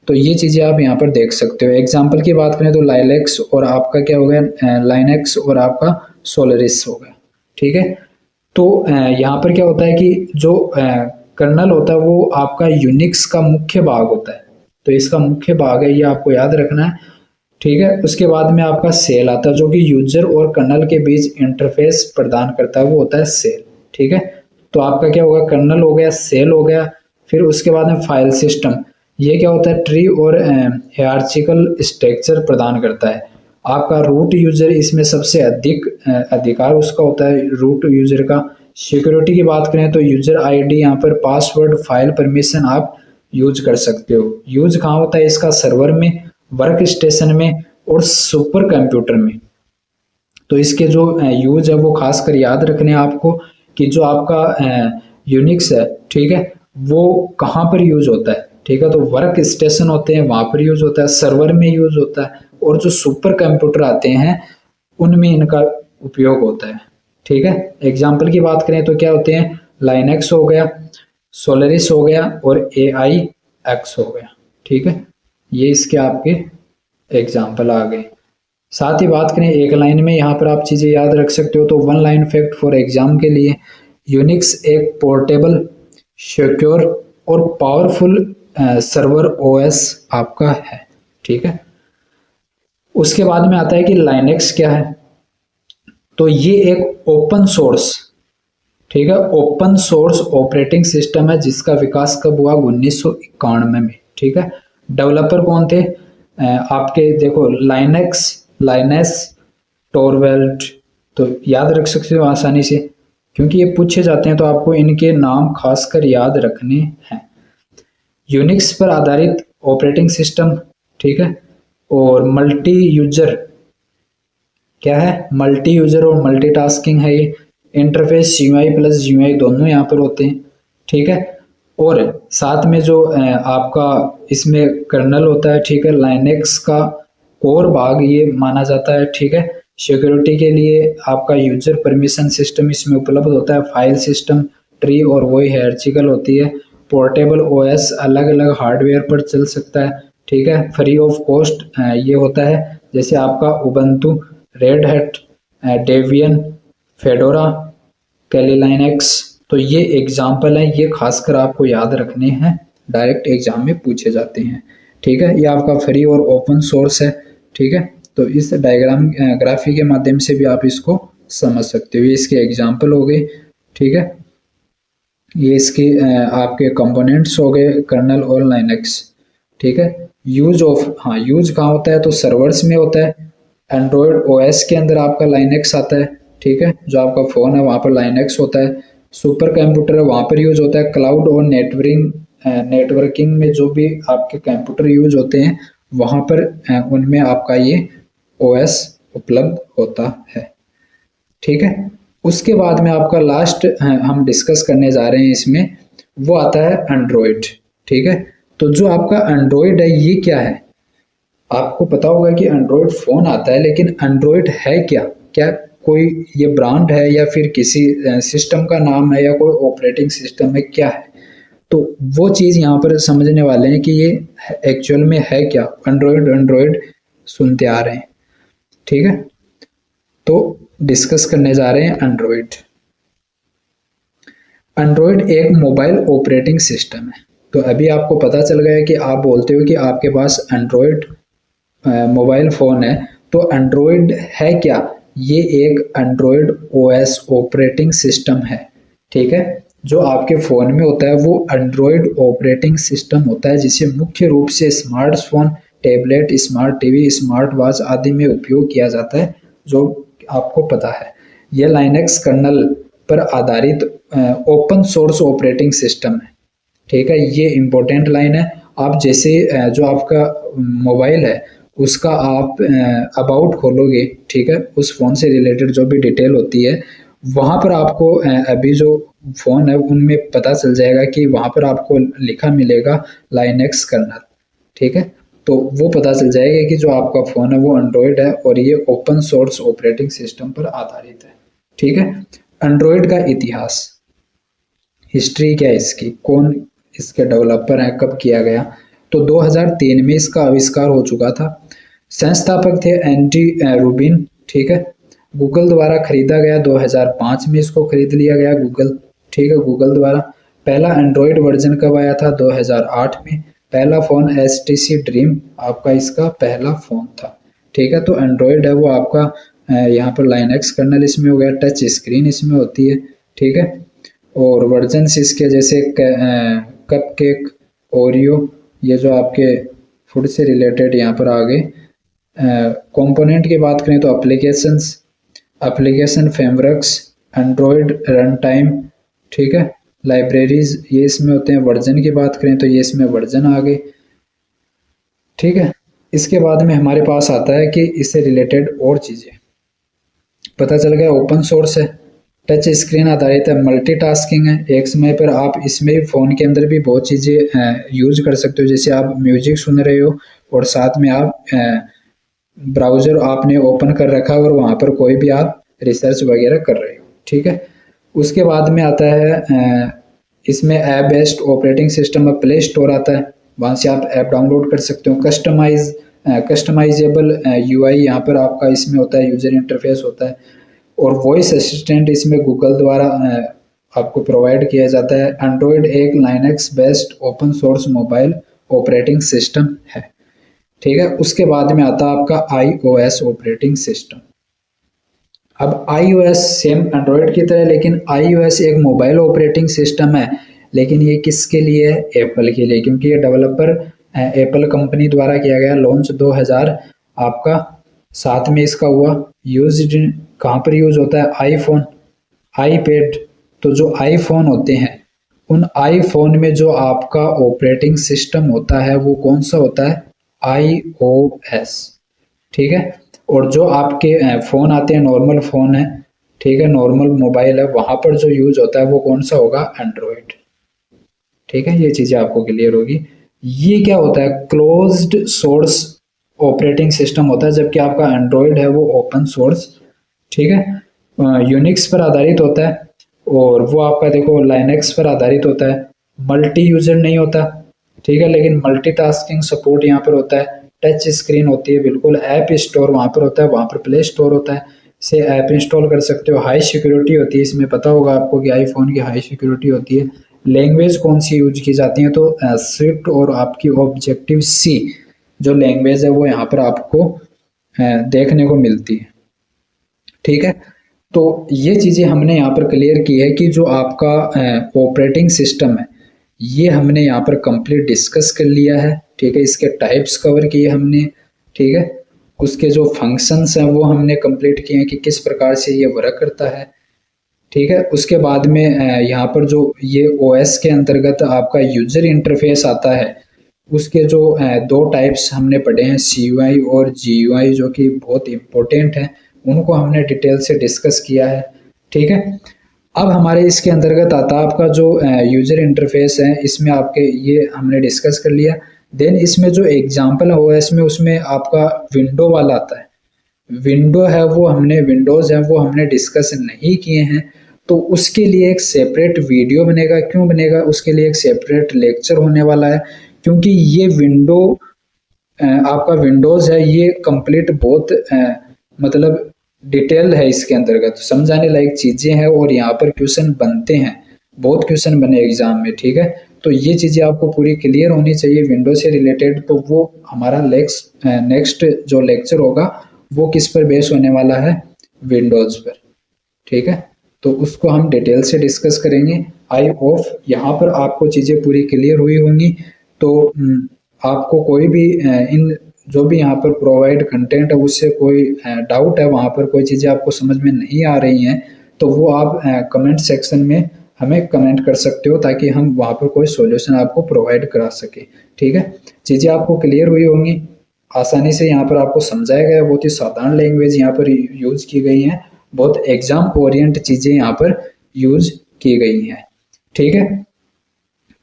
तो ये चीजें आप यहाँ पर देख सकते हो। एग्जाम्पल की बात करें तो लाइलेक्स और आपका क्या हो गया, लाइनेक्स और आपका सोलरिस हो गया। ठीक है, तो यहाँ पर क्या होता है कि जो कर्नल होता है वो आपका यूनिक्स का मुख्य भाग होता है, तो इसका मुख्य भाग है, ये आपको याद रखना है। ठीक है, उसके बाद में आपका सेल आता है जो कि यूजर और कर्नल के बीच इंटरफेस प्रदान करता है, वो होता है सेल। ठीक है, तो आपका क्या होगा, कर्नल हो गया, सेल हो गया। फिर उसके बाद में फाइल सिस्टम, ये क्या होता है, ट्री और हायरार्चिकल स्ट्रक्चर प्रदान करता है। आपका रूट यूजर इसमें सबसे अधिक अधिकार उसका होता है, रूट यूजर का। सिक्योरिटी की बात करें तो यूजर ID, यहाँ पर पासवर्ड, फाइल परमिशन आप यूज कर सकते हो। यूज कहाँ होता है इसका, सर्वर में, वर्क स्टेशन में और सुपर कंप्यूटर में। तो इसके जो यूज है वो खासकर याद रखने आपको कि जो आपका यूनिक्स है, ठीक है, वो कहाँ पर यूज होता है। ठीक है, तो वर्क स्टेशन होते हैं वहां पर यूज होता है, सर्वर में यूज होता है, और जो सुपर कंप्यूटर आते हैं उनमें इनका उपयोग होता है। ठीक है, एग्जाम्पल की बात करें तो क्या होते हैं, लाइनेक्स हो गया, सोलरिस हो गया और AIX हो गया। ठीक है, ये इसके आपके एग्जाम्पल आ गए। साथ ही बात करें एक लाइन में, यहाँ पर आप चीजें याद रख सकते हो तो one line fact for exam के लिए, यूनिक्स एक पोर्टेबल, सिक्योर और पावरफुल सर्वर OS आपका है। ठीक है, उसके बाद में आता है कि लाइनेक्स क्या है, तो ये एक ओपन सोर्स, ठीक है, ओपन सोर्स ऑपरेटिंग सिस्टम है जिसका विकास कब हुआ, 1991 में। ठीक है, डेवलपर कौन थे, आपके देखो लाइनेस टोरवेल्ट, तो याद रख सकते हो आसानी से क्योंकि ये पूछे जाते हैं, तो आपको इनके नाम खासकर याद रखने हैं। यूनिक्स पर आधारित ऑपरेटिंग सिस्टम, ठीक है, और मल्टी यूजर क्या है, मल्टी यूजर और मल्टीटास्किंग है ये। इंटरफेस CUI प्लस GUI दोनों यहाँ पर होते हैं। ठीक है, और साथ में जो आपका इसमें कर्नल होता है, ठीक है, लाइनेक्स का कोर भाग ये माना जाता है। ठीक है, सिक्योरिटी के लिए आपका यूजर परमिशन सिस्टम इसमें उपलब्ध होता है, फाइल सिस्टम, ट्री और वही हायरार्चिकल होती है। पोर्टेबल OS अलग अलग हार्डवेयर पर चल सकता है। ठीक है, फ्री ऑफ कॉस्ट ये होता है, जैसे आपका Ubuntu, Red Hat, Debian, Fedora, Kali Linux. तो ये एग्जाम्पल है, ये खासकर आपको याद रखने हैं, डायरेक्ट एग्जाम में पूछे जाते हैं। ठीक है, ये आपका फ्री और ओपन सोर्स है। ठीक है, तो इस डायग्राम ग्राफी के माध्यम से भी आप इसको समझ सकते हो, ये इसके एग्जाम्पल हो गए। ठीक है, ये इसके आपके कंपोनेंट्स हो गए, कर्नल और लाइनेक्स। ठीक है, यूज ऑफ, हाँ यूज कहाँ होता है तो सर्वर्स में होता है। एंड्रॉयड OS के अंदर आपका लाइनेक्स आता है। ठीक है, जो आपका फ़ोन है वहाँ पर लाइनेक्स होता है। सुपर कंप्यूटर है वहाँ पर यूज होता है। क्लाउड और नेटवर्किंग में जो भी आपके कंप्यूटर यूज होते हैं वहाँ पर उनमें आपका ये OS उपलब्ध होता है। ठीक है, उसके बाद में आपका लास्ट हम डिस्कस करने जा रहे हैं इसमें, वो आता है एंड्रॉयड। ठीक है, तो जो आपका एंड्रॉयड है ये क्या है, आपको पता होगा कि एंड्रॉयड फ़ोन आता है, लेकिन एंड्रॉयड है क्या, क्या कोई ये ब्रांड है या फिर किसी सिस्टम का नाम है या कोई ऑपरेटिंग सिस्टम है, क्या है। तो वो चीज़ यहाँ पर समझने वाले हैं कि ये एक्चुअल में है क्या। एंड्रॉयड एंड्रॉयड सुनते आ रहे हैं, ठीक है। तो डिस्कस करने जा रहे हैं एंड्रॉयड। एंड्रॉयड एक मोबाइल ऑपरेटिंग सिस्टम है। तो अभी आपको पता चल गया कि आप बोलते हो कि आपके पास एंड्रॉयड मोबाइल फ़ोन है, तो एंड्रॉयड है क्या? ये एक एंड्रॉयड ओएस ऑपरेटिंग सिस्टम है, ठीक है। जो आपके फ़ोन में होता है वो एंड्रॉयड ऑपरेटिंग सिस्टम होता है, जिसे मुख्य रूप से smartphone, tablet, smart TV, smart watch आदि में उपयोग किया जाता है, जो आपको पता है। यह लाइनक्स कर्नल पर आधारित ओपन सोर्स ऑपरेटिंग सिस्टम है, ठीक है। ये इम्पोर्टेंट लाइन है। आप जैसे जो आपका मोबाइल है उसका आप अबाउट खोलोगे, ठीक है, उस फ़ोन से रिलेटेड जो भी डिटेल होती है वहाँ पर आपको अभी जो फ़ोन है उनमें पता चल जाएगा कि वहाँ पर आपको लिखा मिलेगा लाइनक्स कर्नल, ठीक है। तो वो पता चल जाएगा कि जो आपका फ़ोन है वो एंड्रॉयड है और ये ओपन सोर्स ऑपरेटिंग सिस्टम पर आधारित है, ठीक है। एंड्रॉयड का इतिहास, हिस्ट्री क्या है इसकी, कौन इसके डेवलपर हैं, कब किया गया? तो 2003 में इसका आविष्कार हो चुका था। संस्थापक थे एंडी रूबिन, ठीक है। गूगल द्वारा खरीदा गया 2005 में, इसको खरीद लिया गया गूगल, ठीक है, गूगल द्वारा। पहला एंड्रॉयड वर्जन कब आया था? 2008 में। पहला फ़ोन HTC ड्रीम आपका इसका पहला फ़ोन था, ठीक है। तो एंड्रॉयड है वो आपका यहाँ पर लाइनक्स कर्नल इसमें हो गया, टच स्क्रीन इसमें होती है, ठीक है। और वर्जन इसके जैसे कप केक, ओरियो, ये जो आपके फूड से रिलेटेड यहाँ पर आगे कंपोनेंट की बात करें तो applications, application frameworks, Android run time, ठीक है, लाइब्रेरीज, ये इसमें होते हैं। वर्जन की बात करें तो ये इसमें वर्जन आ गए, ठीक है। इसके बाद में हमारे पास आता है कि इससे रिलेटेड और चीज़ें पता चल गया। ओपन सोर्स है, टच स्क्रीन आधारित है, मल्टीटास्किंग है, एक समय पर आप इसमें फ़ोन के अंदर भी बहुत चीज़ें यूज कर सकते हो, जैसे आप म्यूजिक सुन रहे हो और साथ में आप ब्राउज़र आपने ओपन कर रखा है और वहाँ पर कोई भी आप रिसर्च वगैरह कर रहे हो, ठीक है। उसके बाद में आता है इसमें ऐप बेस्ड ऑपरेटिंग सिस्टम में प्ले स्टोर आता है, वहाँ से आप ऐप डाउनलोड कर सकते हो। कस्टमाइजेबल यूआई यहाँ पर आपका इसमें होता है, यूजर इंटरफेस होता है। और वॉइस असिस्टेंट इसमें गूगल द्वारा आपको प्रोवाइड किया जाता है। एंड्रॉयड एक Linux based open source mobile operating system है, ठीक है। उसके बाद में आता है आपका iOS ऑपरेटिंग सिस्टम। अब iOS सेम एंड्रॉयड की तरह, लेकिन iOS एक मोबाइल ऑपरेटिंग सिस्टम है, लेकिन ये किसके लिए है? एप्पल के लिए, क्योंकि ये डेवलपर एप्पल कंपनी द्वारा किया गया, लॉन्च 2000 आपका 7 में इसका हुआ। यूज कहाँ पर यूज होता है? IPhone, iPad. तो जो आईफोन होते हैं उन आईफोन में जो आपका ऑपरेटिंग सिस्टम होता है वो कौन सा होता है? iOS, ठीक है। और जो आपके फ़ोन आते हैं, नॉर्मल फ़ोन है, ठीक है, नॉर्मल मोबाइल है, वहाँ पर जो यूज होता है वो कौन सा होगा? एंड्रॉयड, ठीक है। ये चीज़ें आपको क्लियर होगी। ये क्या होता है? क्लोज्ड सोर्स ऑपरेटिंग सिस्टम होता है, जबकि आपका एंड्रॉयड है वो ओपन सोर्स, ठीक है। यूनिक्स पर आधारित होता है और वो आपका देखो लाइनक्स पर आधारित होता है। मल्टी यूजर नहीं होता, ठीक है, लेकिन मल्टीटास्किंग सपोर्ट यहाँ पर होता है। टच स्क्रीन होती है, बिल्कुल। ऐप स्टोर वहाँ पर होता है, वहाँ पर प्ले स्टोर होता है, से ऐप इंस्टॉल कर सकते हो। हाई सिक्योरिटी होती है, इसमें पता होगा आपको कि आईफोन की हाई सिक्योरिटी होती है। लैंग्वेज कौन सी यूज की जाती है? तो स्विफ्ट और आपकी ऑब्जेक्टिव सी जो लैंग्वेज है वो यहाँ पर आपको देखने को मिलती है, ठीक है। तो ये चीज़ें हमने यहाँ पर क्लियर की है कि जो आपका ऑपरेटिंग सिस्टम है ये हमने यहाँ पर कंप्लीट डिस्कस कर लिया है, ठीक है। इसके टाइप्स कवर किए हमने, ठीक है। उसके जो फंक्शंस हैं वो हमने कंप्लीट किए हैं कि किस प्रकार से ये वर्क करता है, ठीक है। उसके बाद में यहाँ पर जो ये ओएस के अंतर्गत आपका यूजर इंटरफेस आता है, उसके जो दो टाइप्स हमने पढ़े हैं, CUI और GUI, जो कि बहुत इम्पोर्टेंट हैं, उनको हमने डिटेल से डिस्कस किया है, ठीक है। अब हमारे इसके अंतर्गत आता है आपका जो यूजर इंटरफेस है, इसमें आपके ये हमने डिस्कस कर लिया। देन इसमें जो एग्जांपल है ओएस में, उसमें आपका विंडो वाला आता है। विंडो है वो हमने विंडोज़ है वो हमने डिस्कस नहीं किए हैं, तो उसके लिए एक सेपरेट वीडियो बनेगा। क्यों बनेगा? उसके लिए एक सेपरेट लेक्चर होने वाला है, क्योंकि ये विंडो आपका विंडोज़ है, ये कंप्लीट बहुत मतलब डिटेल है, इसके अंतर्गत समझाने लायक चीज़ें हैं और यहाँ पर क्वेश्चन बनते हैं, बहुत क्वेश्चन बने एग्जाम में, ठीक है। तो ये चीज़ें आपको पूरी क्लियर होनी चाहिए विंडो से रिलेटेड। तो वो हमारा नेक्स्ट जो लेक्चर होगा वो किस पर बेस होने वाला है? विंडोज़ पर, ठीक है। तो उसको हम डिटेल से डिस्कस करेंगे। आई होप यहाँ पर आपको चीज़ें पूरी क्लियर हुई होंगी। तो आपको कोई भी इन जो भी यहाँ पर प्रोवाइड कंटेंट है उससे कोई डाउट है, वहाँ पर कोई चीज़ें आपको समझ में नहीं आ रही हैं, तो वो आप कमेंट सेक्शन में हमें कमेंट कर सकते हो, ताकि हम वहाँ पर कोई सॉल्यूशन आपको प्रोवाइड करा सके, ठीक है। चीज़ें आपको क्लियर हुई होंगी, आसानी से यहाँ पर आपको समझाया गया, बहुत ही साधारण लैंग्वेज यहाँ पर यूज़ की गई है, बहुत एग्जाम ओरिएंट चीज़ें यहाँ पर यूज़ की गई हैं, ठीक है।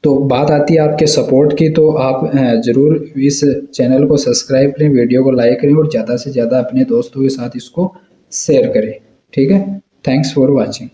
तो बात आती है आपके सपोर्ट की, तो आप ज़रूर इस चैनल को सब्सक्राइब करें, वीडियो को लाइक करें और ज़्यादा से ज़्यादा अपने दोस्तों के साथ इसको शेयर करें, ठीक है। Thanks for watching.